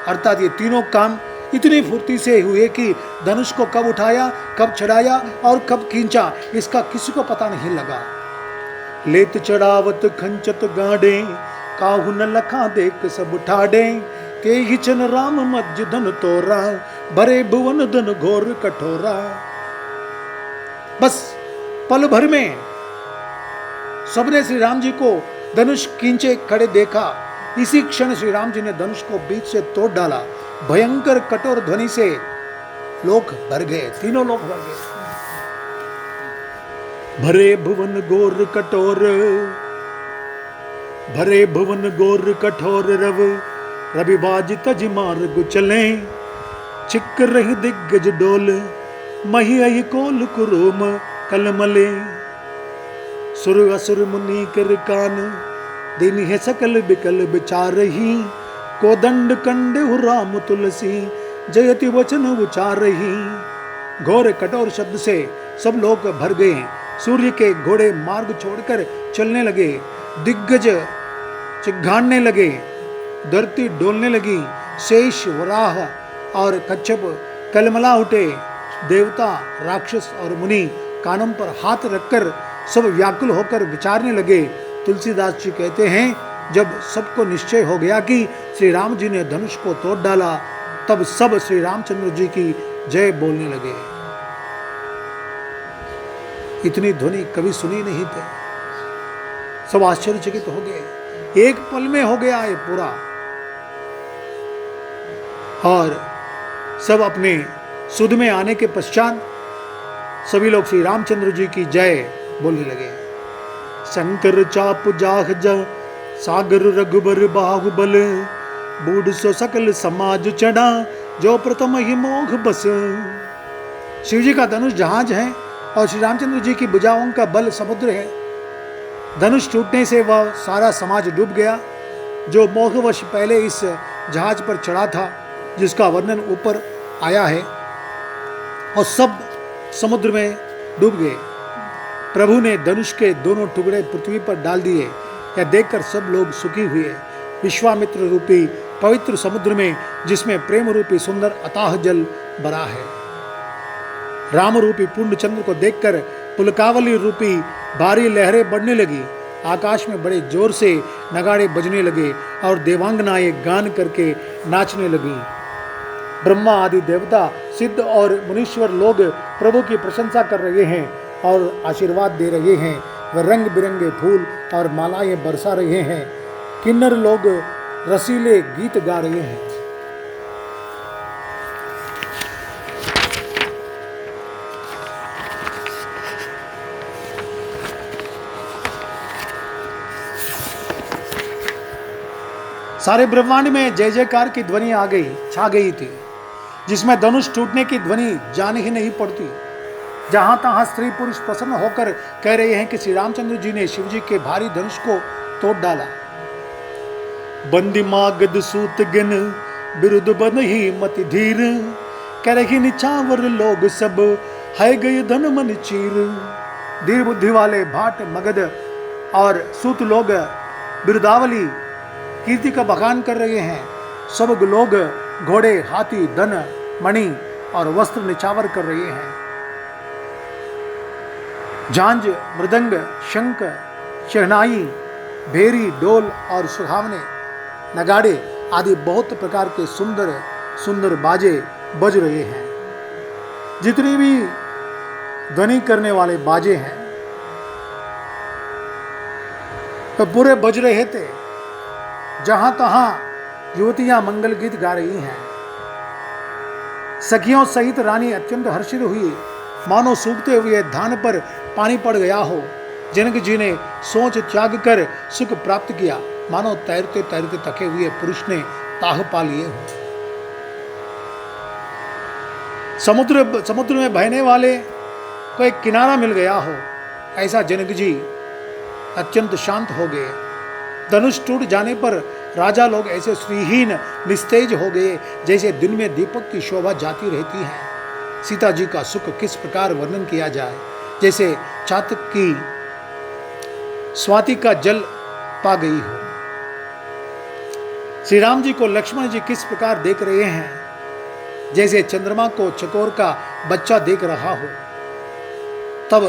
अर्थात ये तीनों काम इतनी फुर्ती से हुए कि धनुष को कब उठाया, कब चढ़ाया और कब खींचा इसका किसी को पता नहीं लगा। लेत चढ़ावत खंचत गाड़े, काहू न लखा देख सब ठाडे, ते ही चन राम मज धन तोरा, भरे भुवन धन घोर कठोरा। बस पल भर में सबने श्री राम जी को धनुष खींचे खड़े देखा। इसी क्षण श्री राम जी ने धनुष को बीच से तोड़ डाला। भयंकर कठोर ध्वनि से लोक भर गए, तीनों लोग भर गए। भरे भुवन घोर कठोर, भरे भुवन गोर कठोर रव, रवि बाज तज मार्ग चले, छिक रही दिग्गज डोल, मही अहि कोल कुरुम कलमले। सुर असुर मुनि कर कान, दिन है सकल बिकल बिचारही, कोदंड कंड राम तुलसी, जयति वचन उचारही। घोर कठोर शब्द से सब लोग भर गए। सूर्य के घोड़े मार्ग छोड़कर चलने लगे, दिग्गज चिघाड़ने लगे, धरती डोलने लगी, शेष वराह और कच्छप कलमला उठे। देवता राक्षस और मुनि कानों पर हाथ रखकर सब व्याकुल होकर विचारने लगे। तुलसीदास जी कहते हैं, जब सबको निश्चय हो गया कि श्री राम जी ने धनुष को तोड़ डाला, तब सब श्री रामचंद्र जी की जय बोलने लगे। इतनी ध्वनि कभी सुनी नहीं थे। सब आश्चर्यचकित हो गए। एक पल में हो गया ये पूरा। और सब अपने सुध में आने के पश्चात सभी लोग श्री रामचंद्र जी की जय बोलने लगे। शंकर चाप जाह जा, सागर रघुबर बाहुबल, बूढ़ सो सकल समाज चढ़ा, जो प्रथम ही मोघ बस। शिव जी का धनुष जहाज है और श्री रामचंद्र जी की भुजाओं का बल समुद्र है। धनुष टूटने से वह सारा समाज डूब गया, जो मोहवश पहले इस जहाज पर चढ़ा था, जिसका वर्णन ऊपर आया है, और सब समुद्र में डूब गए। प्रभु ने धनुष के दोनों टुकड़े पृथ्वी पर डाल दिए। यह देखकर सब लोग सुखी हुए। विश्वामित्र रूपी पवित्र समुद्र में, जिसमें प्रेम रूपी सुंदर अथाह जल भरा है, राम रूपी पूर्णचंद्र को देखकर पुलकावली रूपी भारी लहरें बढ़ने लगी। आकाश में बड़े जोर से नगाड़े बजने लगे और देवांगनाएं गान करके नाचने लगी। ब्रह्मा आदि देवता, सिद्ध और मुनीश्वर लोग प्रभु की प्रशंसा कर रहे हैं और आशीर्वाद दे रहे हैं। वे रंग बिरंगे फूल और मालाएं बरसा रहे हैं। किन्नर लोग रसीले गीत गा रहे हैं। सारे ब्रह्मांड में जय जयकार की ध्वनि आ गई, छा गई थी, जिसमें धनुष टूटने की ध्वनि जान ही नहीं पड़ती। जहां तहां स्त्री पुरुष प्रसन्न होकर कह रहे हैं कि श्री रामचंद्र जी ने शिव जी के भारी धनुष को तोड़ डाला। बंदी मागध सूत गिन, बिरुद बन ही मति धीर, कह रही निछावर लोग सब, है गई धन मन चीर। धीर बुद्धि वाले भाट मगध और सूत लोग बिरुदावली कीर्ति का बखान कर रहे हैं। सब लोग घोड़े, हाथी, धन, मणि और वस्त्र निछावर कर रहे हैं। झांझ, मृदंग, शंख, शहनाई, भेरी, डोल और सुहावने नगाड़े आदि बहुत प्रकार के सुंदर सुंदर बाजे बज रहे हैं। जितनी भी ध्वनि करने वाले बाजे हैं तो पूरे बज रहे थे। जहां तहां युवतियां मंगल गीत गा रही हैं। सखियों सहित रानी अत्यंत हर्षित हुई, मानो सूखते हुए धान पर पानी पड़ गया हो। जनक जी ने सोच त्याग कर सुख प्राप्त किया, मानो तैरते तैरते थके हुए पुरुष ने ताह पा लिए हो। समुद्र में बहने वाले को एक किनारा मिल गया हो, ऐसा जनक जी अत्यंत शांत हो गए। धनुष टूट जाने पर राजा लोग ऐसे श्रीहीन निस्तेज हो गए, जैसे दिन में दीपक की शोभा जाती रहती है। सीता जी का सुख किस प्रकार वर्णन किया जाए, जैसे चातक की स्वाति का जल पा गई हो। श्री राम जी को लक्ष्मण जी किस प्रकार देख रहे हैं, जैसे चंद्रमा को चकोर का बच्चा देख रहा हो। तब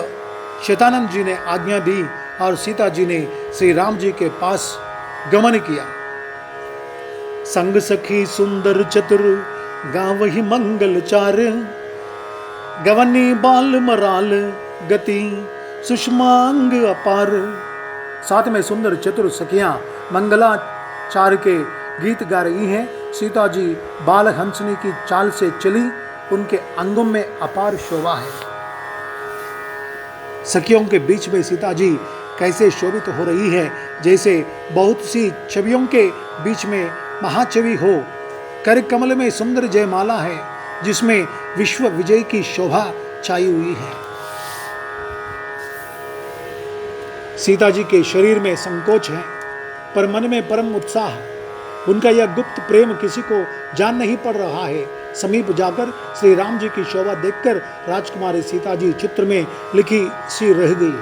शतानंद जी ने आज्ञा दी और सीता जी ने श्री राम जी के पास गमन किया। संग सखी सुंदर चतुर, गाँव ही मंगल चार, गवनी बाल मराल, गति सुषमांग अपार। साथ में सुंदर चतुर सखियां मंगलाचार के गीत गा रही हैं। सीता जी बाल हंसनी की चाल से चली, उनके अंगों में अपार शोभा है। सखियों के बीच में सीता जी कैसे शोभित हो रही है, जैसे बहुत सी छवियों के बीच में महाछवि हो। कर कमल में सुंदर जयमाला है, जिसमें विश्व विजय की शोभा छाई हुई है। सीता जी के शरीर में संकोच है, पर मन में परम उत्साह है। उनका यह गुप्त प्रेम किसी को जान नहीं पड़ रहा है। समीप जाकर श्री राम जी की शोभा देखकर राजकुमारी सीता जी चित्र में लिखी सी रह गई।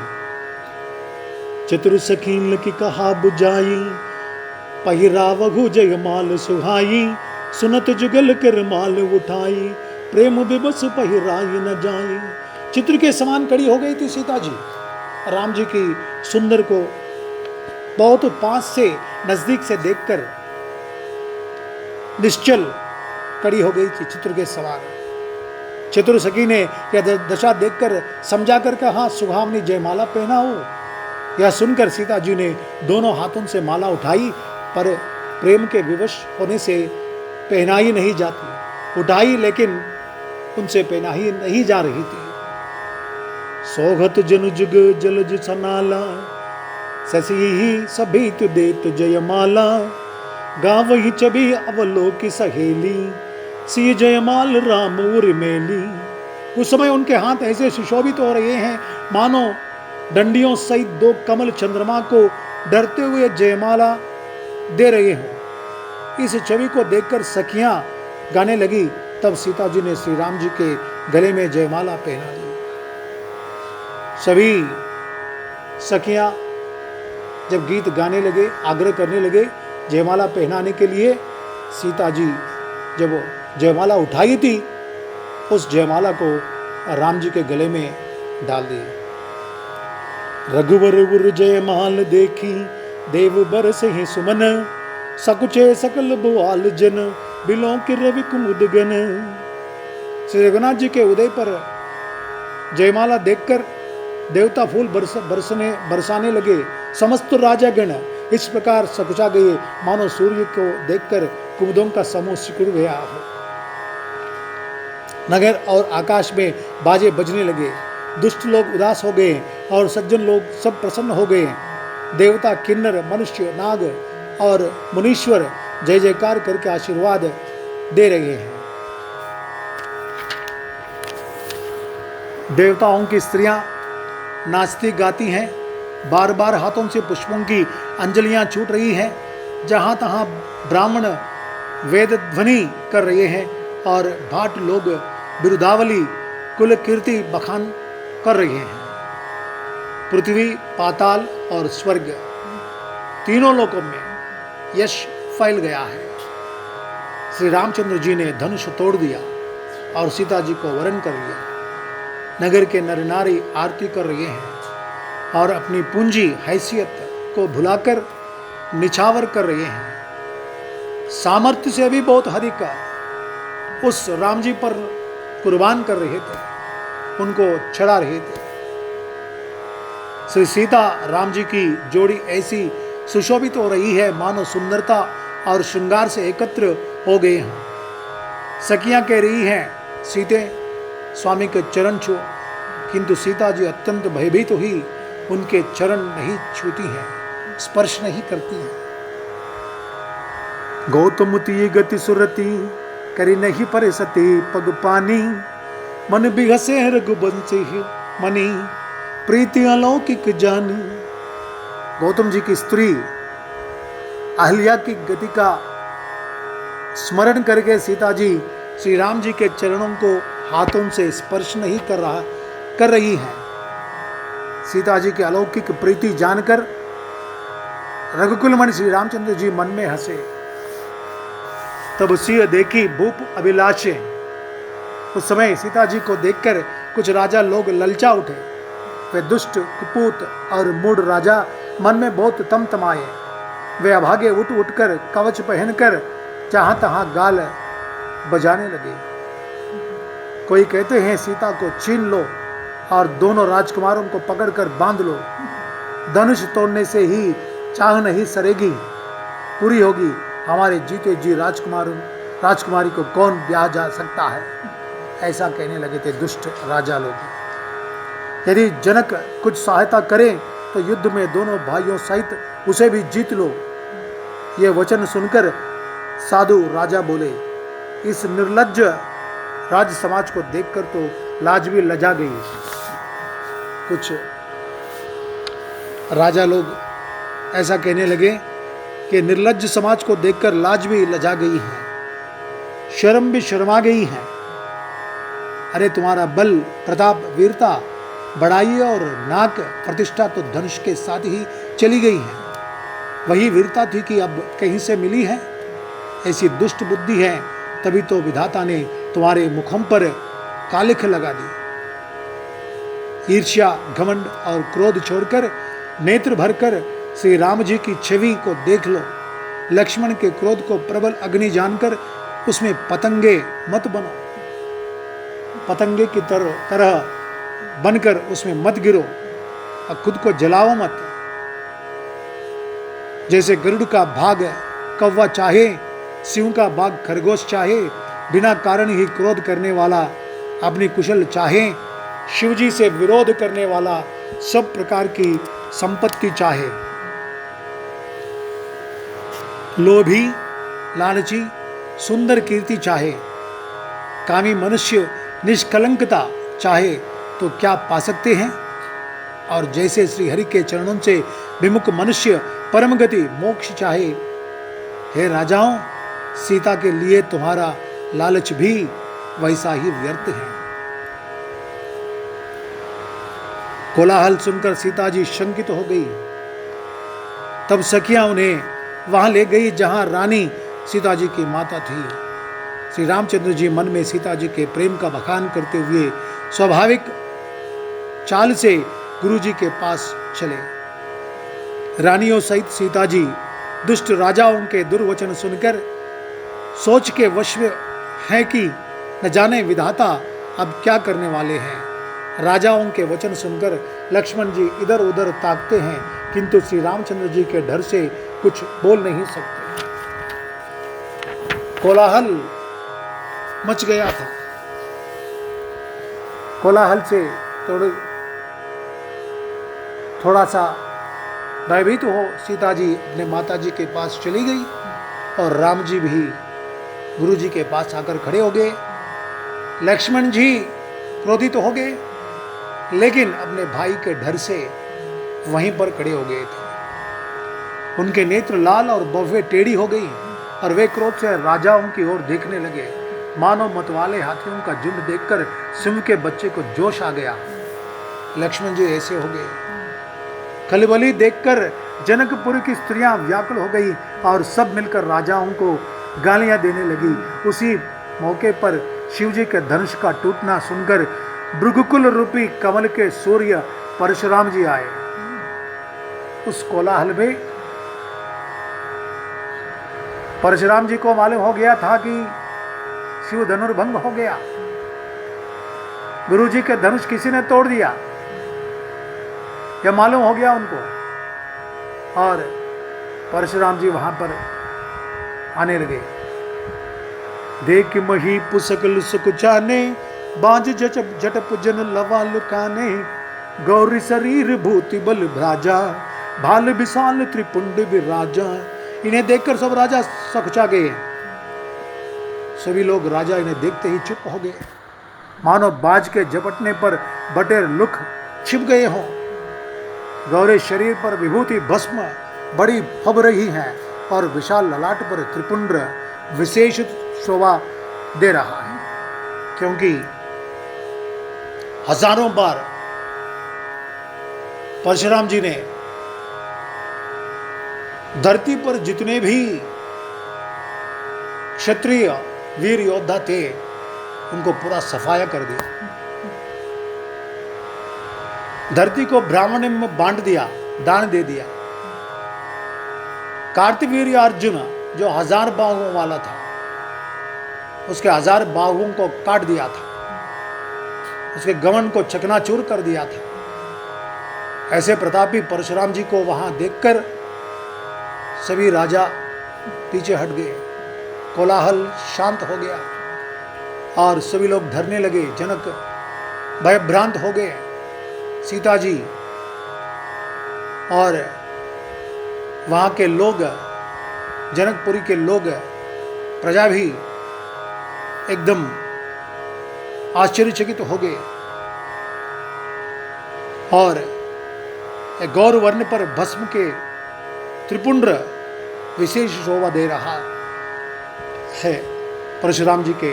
चतुर सखीन की कहा बुझाई, पहिरावहु जयमाल सुहाई, सुनत जुगल कर माल उठाई, प्रेम विवश पहिराई न जाई। चित्र के समान खड़ी हो गई थी सीता जी। राम जी की सुंदर को बहुत पास से नजदीक से देखकर निश्चल खड़ी हो गई थी, चित्र के समान। चतुर सखी ने यह दशा देखकर समझा कर कहा, सुहावनी जयमाला पहना हो। यह सुनकर सीता जी ने दोनों हाथों से माला उठाई, पर प्रेम के विवश होने से पहनाई नहीं जाती। उठाई लेकिन उनसे पहनाई नहीं जा रही थी। सोगत जनु जुग जलज सनाला, ससी ही सभी तु देत जयमाला, गावही चबी अवलोकी सहेली, सी जयमाल राम उर्मेली। उस समय उनके हाथ ऐसे सुशोभित हो रहे हैं मानो डंडियों सहित दो कमल चंद्रमा को डरते हुए जयमाला दे रहे हो। इस छवि को देखकर सखियां गाने लगी। तब सीता जी ने श्री राम जी के गले में जयमाला पहना दी। सभी सखियां जब गीत गाने लगे, आग्रह करने लगे जयमाला पहनाने के लिए, सीता जी जब जयमाला उठाई थी, उस जयमाला को राम जी के गले में डाल दी। रघुवर उर जयमाल देखी, देव बरस ही सुमन, सकुचे सकल बुआल जन, बिलों की रवि कुमुद गन। श्री रघुनाथ जी के उदय पर जयमाला देखकर देवता फूल बरसाने लगे। समस्त राजागण इस प्रकार सकुचा गए मानो सूर्य को देखकर कुमुदों का समूह सिकुड़ गया हो। नगर और आकाश में बाजे बजने लगे। दुष्ट लोग उदास हो गए और सज्जन लोग सब प्रसन्न हो गए। देवता, किन्नर, मनुष्य, नाग और मुनीश्वर जय जयकार करके आशीर्वाद दे रहे हैं। देवताओं की स्त्रियां नाचती गाती हैं। बार बार हाथों से पुष्पों की अंजलियां छूट रही हैं। जहां तहां ब्राह्मण वेद ध्वनि कर रहे हैं और भाट लोग बिरुदावली कुल कीर्ति बखान कर रहे हैं। पृथ्वी, पाताल और स्वर्ग तीनों लोकों में यश फैल गया है। श्री रामचंद्र जी ने धनुष तोड़ दिया और सीता जी को वरण कर लिया। नगर के नर नारी आरती कर रहे हैं और अपनी पूंजी हैसियत को भुलाकर निछावर कर रहे हैं। सामर्थ्य से भी बहुत अधिक उस राम जी पर कुर्बान कर रहे थे, उनको चढ़ा रहे थे। श्री सीता राम जी की जोड़ी ऐसी सुशोभित हो रही है मानो सुंदरता और श्रृंगार से एकत्र हो गए हैं। सखियां कह रही हैं, सीते स्वामी के चरण छुओ, किंतु सीता जी अत्यंत भयभीत हुई उनके चरण नहीं छूती हैं, स्पर्श नहीं करती हैं। गौतमती गति सुरती करी नहीं पर सती पग पानी, मन बिहसे रघुबंशी मनी प्रीति अलौकिक जानी। गौतम जी की स्त्री अहल्या की गति का स्मरण करके सीता जी श्री राम जी के चरणों को हाथों से स्पर्श नहीं कर रही हैं। सीता जी की अलौकिक प्रीति जानकर रघुकुल मन श्री रामचंद्र जी मन में हंसे। तब सिंह देखी भूप अभिलाषे। उस समय सीता जी को देखकर कुछ राजा लोग ललचा उठे। वे दुष्ट, कुपूत और मूढ़ राजा मन में बहुत तमतमाए। वे अभागे उठ उठकर कवच पहनकर जहां तहां गाल बजाने लगे। कोई कहते हैं सीता को छीन लो और दोनों राजकुमारों को पकड़कर बांध लो। धनुष तोड़ने से ही चाह नहीं सरेगी, पूरी होगी। हमारे जीते जी राजकुमारी को कौन ब्याह जा सकता है, ऐसा कहने लगे थे दुष्ट राजा लोग। यदि जनक कुछ सहायता करें तो युद्ध में दोनों भाइयों सहित उसे भी जीत लो। ये वचन सुनकर साधु राजा बोले। इस निर्लज्ज राज समाज को देखकर तो लाज भी लजा गई। कुछ राजा लोग ऐसा कहने लगे कि निर्लज्ज समाज को देखकर लाज भी लजा गई है, शर्म भी शर्मा गई है। अरे तुम्हारा बल, प्रताप, वीरता, बड़ाई और नाक प्रतिष्ठा तो धनुष के साथ ही चली गई है। वही वीरता थी कि अब कहीं से मिली है। ऐसी दुष्ट बुद्धि है, तभी तो विधाता ने तुम्हारे मुखम पर कालिख लगा दी। ईर्ष्या, घमंड और क्रोध छोड़कर नेत्र भरकर श्री राम जी की छवि को देख लो। लक्ष्मण के क्रोध को प्रबल अग्नि जानकर उसमें पतंगे मत बनो। पतंगे की तरह बनकर उसमें मत गिरो और खुद को जलाओ मत। जैसे गरुड़ का भाग कौवा चाहे, सिंह का भाग खरगोश चाहे, बिना कारण ही क्रोध करने वाला अपनी कुशल चाहे, शिवजी से विरोध करने वाला सब प्रकार की संपत्ति चाहे, लोभी, लालची, सुंदर कीर्ति चाहे, कामी मनुष्य निष्कलंकता चाहे तो क्या पा सकते हैं। और जैसे श्री हरि के चरणों से विमुख मनुष्य परम गति मोक्ष चाहे, हे राजाओं, सीता के लिए तुम्हारा लालच भी वैसा ही व्यर्थ है। कोलाहल सुनकर सीता जी शंकित हो गई। तब सखियां उन्हें वहां ले गई जहां रानी सीता जी की माता थी। श्री रामचंद्र जी मन में सीता जी के प्रेम का बखान करते हुए स्वाभाविक चाल से गुरु जी के पास चले। रानियों सहित सीता जी दुष्ट राजाओं के दुर्वचन सुनकर सोच के वश हैं कि न जाने विधाता अब क्या करने वाले हैं। राजाओं के वचन सुनकर लक्ष्मण जी इधर उधर ताकते हैं, किंतु श्री रामचंद्र जी के डर से कुछ बोल नहीं सकते। कोलाहल मच गया था। कोलाहल से थोड़ा सा भयभीत हो सीता जी अपने माता जी के पास चली गई और राम जी भी गुरु जी के पास आकर खड़े हो गए। लक्ष्मण जी क्रोधित हो गए, लेकिन अपने भाई के डर से वहीं पर खड़े हो गए थे। उनके नेत्र लाल और भव्य टेढ़ी हो गई और वे क्रोध से राजाओं की ओर देखने लगे। मानो मतवाले हाथियों का झुंड देखकर सिंह के बच्चे को जोश आ गया। लक्ष्मण जी ऐसे हो गए। खलबली देखकर जनकपुर की स्त्रियां व्याकुल हो गई और सब मिलकर राजाओं को गालियां देने लगी। उसी मौके पर शिवजी के धनुष का टूटना सुनकर भृगुकुल रूपी कमल के सूर्य परशुराम जी आए। उस कोलाहल में परशुराम जी को मालूम हो गया था कि शिव धनुर्भंग हो गया। गुरु जी के धनुष किसी ने तोड़ दिया, यह मालूम हो गया उनको। और परशुराम जी वहां पर आने लगे। देख मही पुसकल सुकुचाने, बांझ जट पुजन लवा लुकाने, गौरी शरीर भूति बल भ्राजा, भाल विशाल त्रिपुंड विराजा। इन्हें देखकर सब राजा सकुचा गए। सभी लोग राजा इन्हें देखते ही चुप हो गए, मानो बाज के झपटने पर बटेर लुक छिप गए हों। गौरे शरीर पर विभूति भस्म बड़ी फब रही है और विशाल ललाट पर त्रिपुंड विशेष शोभा दे रहा है, क्योंकि हजारों बार परशुराम जी ने धरती पर जितने भी क्षत्रिय वीर योद्धा थे उनको पूरा सफाया कर दिया। धरती को ब्राह्मण में बांट दिया, दान दे दिया। कार्तवीर्य अर्जुन जो 1000 बाहुओं वाला था, उसके 1000 बाहुओं को काट दिया था, उसके गमन को चकनाचूर कर दिया था। ऐसे प्रतापी परशुराम जी को वहां देखकर सभी राजा पीछे हट गए। कोलाहल शांत हो गया और सभी लोग धरने लगे। जनक भयभ्रांत हो गए। सीता जी और वहाँ के लोग, जनकपुरी के लोग, प्रजा भी एकदम आश्चर्यचकित हो गए और गौर वर्ण पर भस्म के त्रिपुंड्र विशेष शोभा दे रहा है परशुराम जी के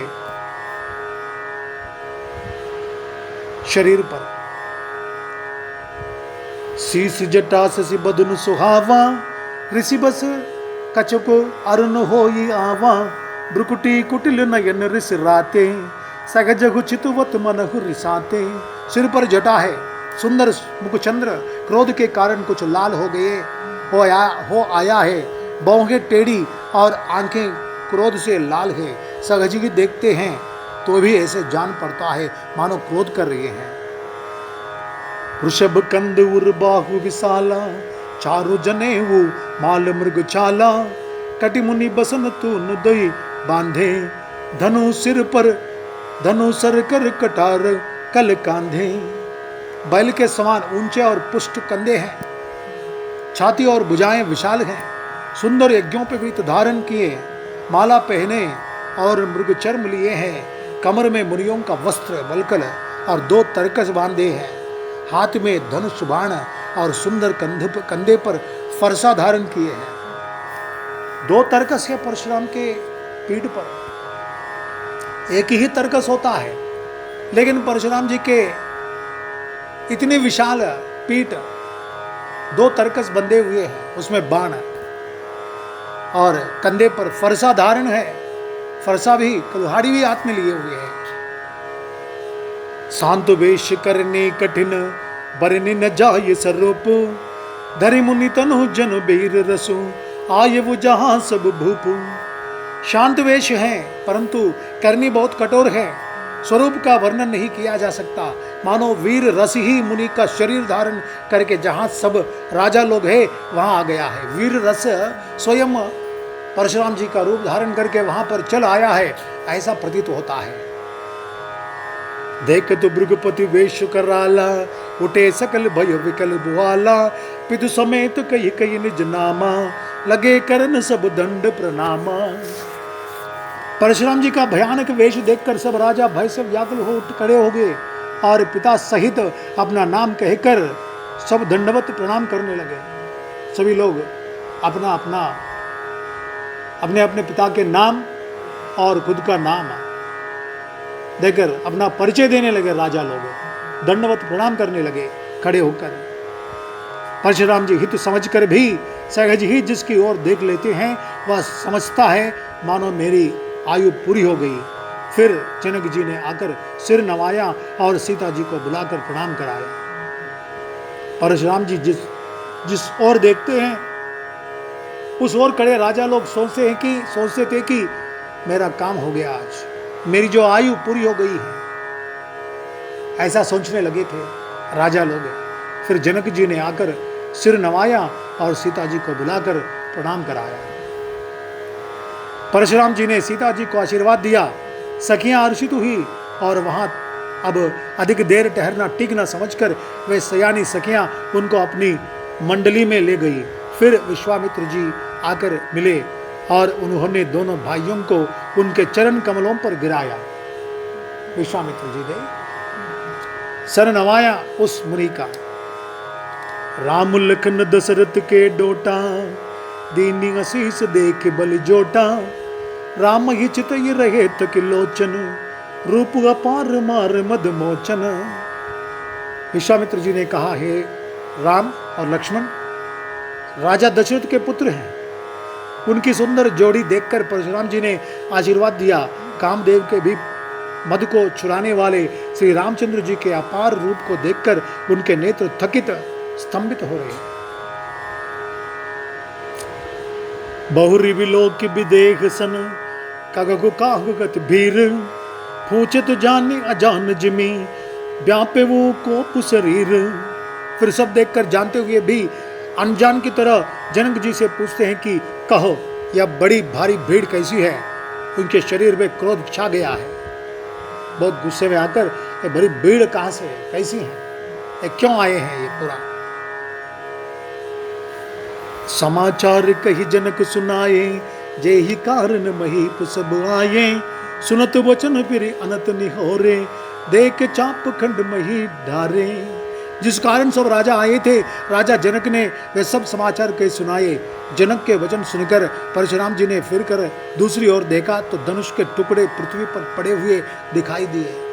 शरीर पर। शीस जटा शशि बदन सुहावा, ऋषि बस कछुक अरुण होई आवा, ब्रुकुटी कुटिल नयन ऋषि राते, सगज गुचितवत मनहु रिसाते। सिर पर जटा है, सुंदर मुखचंद्र क्रोध के कारण कुछ लाल हो गए हो आया है, बाहें टेढ़ी और आंखें क्रोध से लाल है। सगजी देखते हैं तो भी ऐसे जान पड़ता है मानो क्रोध कर रहे हैं। वृषभ कंद उर बाहु विशाला, चारु जने वो माल मृग छाला, कटि मुनि बसन तून दई बांधे, धनु सिर पर धनु सर कर कटार कल कांधे। बैल के समान ऊंचे और पुष्ट कंधे हैं, छाती और भुजाएं विशाल हैं, सुंदर यज्ञों पे भी धारण किए, माला पहने और मृग चर्म लिए हैं, कमर में मुनियों का वस्त्र वल्कल और 2 तरकस बांधे हैं, हाथ में धनुष बाण और सुंदर कंधे पर फरसा धारण किए हैं। 2 तरकस है परशुराम के पीठ पर, एक ही तरकस होता है, लेकिन परशुराम जी के इतनी विशाल पीठ, 2 तरकस बंधे हुए हैं, उसमें बाण और कंधे पर फरसा धारण है, फरसा भी कुल्हाड़ी भी हाथ में लिए हुए हैं। शांत वेश करने कठिन बरने न जाय स्वरूप, धरि मुनि तनु जन बीर रसु, आय वो जहां सब भूप। शांत वेश है परंतु करनी बहुत कठोर है, स्वरूप का वर्णन नहीं किया जा सकता, मानो वीर रस ही मुनि का शरीर धारण करके जहां सब राजा लोग हैं वहां आ गया है। वीर रस स्वयं परशुराम जी का रूप धारण करके वहां पर चल आया है, ऐसा प्रतीत होता है। देख तो भृगुपति वेश कराला, उठे सकल भय विकल बुआला, पितु समेत कही कही निज नामा, लगे करन सब दंड प्रणामा। परशुराम जी का भयानक वेश देखकर सब राजा भय से व्याकुल हो उठ खड़े हो गए और पिता सहित अपना नाम कहकर सब दंडवत प्रणाम करने लगे। सभी लोग अपना अपना अपने अपने पिता के नाम और खुद का नाम देकर अपना परिचय देने लगे। राजा लोग दंडवत प्रणाम करने लगे खड़े होकर। परशुराम जी हित समझकर भी सहज ही जिसकी ओर देख लेते हैं वह समझता है मानो मेरी आयु पूरी हो गई। फिर जनक जी ने आकर सिर नवाया और सीता जी को बुलाकर प्रणाम कराया। परशुराम जी जिस ओर देखते हैं उस ओर खड़े राजा लोग सोचते थे कि मेरा काम हो गया, आज मेरी जो आयु पूरी हो गई है, ऐसा सोचने लगे थे राजा लोग। फिर जनक जी ने आकर सिर नवाया और सीता जी को बुलाकर प्रणाम कराया। परशुराम जी ने सीता जी को आशीर्वाद दिया। सखियां हर्षित हुई और वहां अब अधिक देर ठहरना ठीक न समझकर वे सयानी सखियां उनको अपनी मंडली में ले गई। फिर विश्वामित्र जी आकर मिले और उन्होंने दोनों भाइयों को उनके चरण कमलों पर गिराया। विश्वामित्र जी ने सर नवाया उस मुनि का। राम लखन दशरथ के डोटा, दीनी आशीष देख बल जोटा, राम ही चितई रहे तक लोचन, रूप अपार मार मद मोचन। विश्वामित्र जी ने कहा, हे राम और लक्ष्मण राजा दशरथ के पुत्र हैं। उनकी सुंदर जोड़ी देखकर परशुराम जी ने आशीर्वाद दिया। कामदेव के भी मद को चुराने वाले श्री रामचंद्र जी के अपार रूप को देखकर उनके नेत्र थकित स्तंभित हो रहे हैं। बहुरी विलोक विदेह सन, कगु काहुगत भीर, पूछत जानी अजान जिमी, व्यापे वो कोप शरीर। फिर सब देखकर जानते हुए भी अनजान की तरह जनक जी से पूछते हैं कि कहो यह बड़ी भारी भीड़ कैसी है। उनके शरीर में क्रोध छा गया है, बहुत गुस्से में आकर ये बड़ी भीड़ कहाँ से है, कैसी है, ये क्यों आए हैं ये पूरा। समाचार कही जनक सुनाए, जेहि कारण महीप सब आए। सुनत वचन फिर अनत निहोरे, देख चाप खंड मही ढारे। जिस कारण सब राजा आए थे, राजा जनक ने वे सब समाचार कह सुनाए। जनक के वचन सुनकर परशुराम जी ने फिर कर दूसरी ओर देखा तो धनुष के टुकड़े पृथ्वी पर पड़े हुए दिखाई दिए।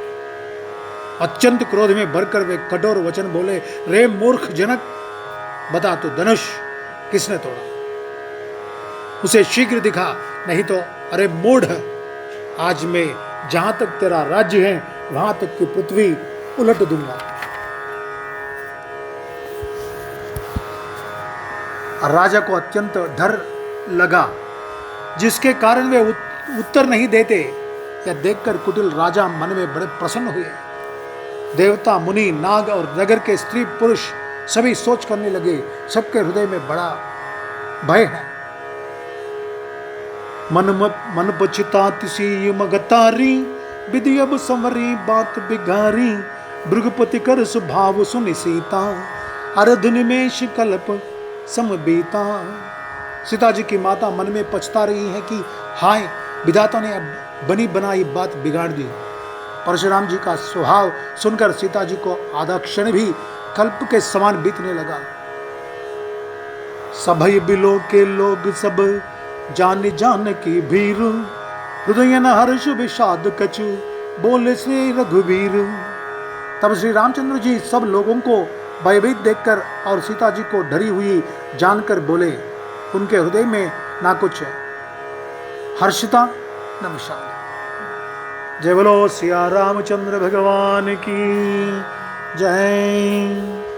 अत्यंत क्रोध में भरकर वे कठोर वचन बोले, रे मूर्ख जनक, बता तो धनुष किसने तोड़ा? उसे शीघ्र दिखा, नहीं तो अरे मूढ़, आज मैं जहां तक तेरा राज्य है वहां तक की पृथ्वी उलट दूंगा। राजा को अत्यंत डर लगा, जिसके कारण वे उत्तर नहीं देते। यह देखकर कुटिल राजा मन में बड़े प्रसन्न हुए। देवता, मुनि, नाग और नगर के स्त्री पुरुष सभी सोच करने लगे, सबके हृदय में बड़ा भय है। मन पछताति सी मगतारी, विधि अब संवरी बात बिगारी। भृगुपति कर स्वभाव सुनि सीता, अरध निमेष कल्प समबीता। सीता जी की माता मन में पछता रही है कि हाय, विधाता ने अब बनी बनाई बात बिगाड़ दी। परशुराम जी का स्वभाव सुनकर सीता जी को आधा क्षण भी कल्प के समान बीतने लगा। सभय बिलो के लोग सब जान की भीर, हृदय न हर्ष विषाद कछु, बोले श्री रघुवीर। तब श्री रामचंद्र जी सब लोगों को भयभीत देखकर और सीता जी को डरी हुई जानकर बोले। उनके हृदय में ना कुछ हर्षता न विषाद। जय बोलो सिया रामचंद्र भगवान की जय।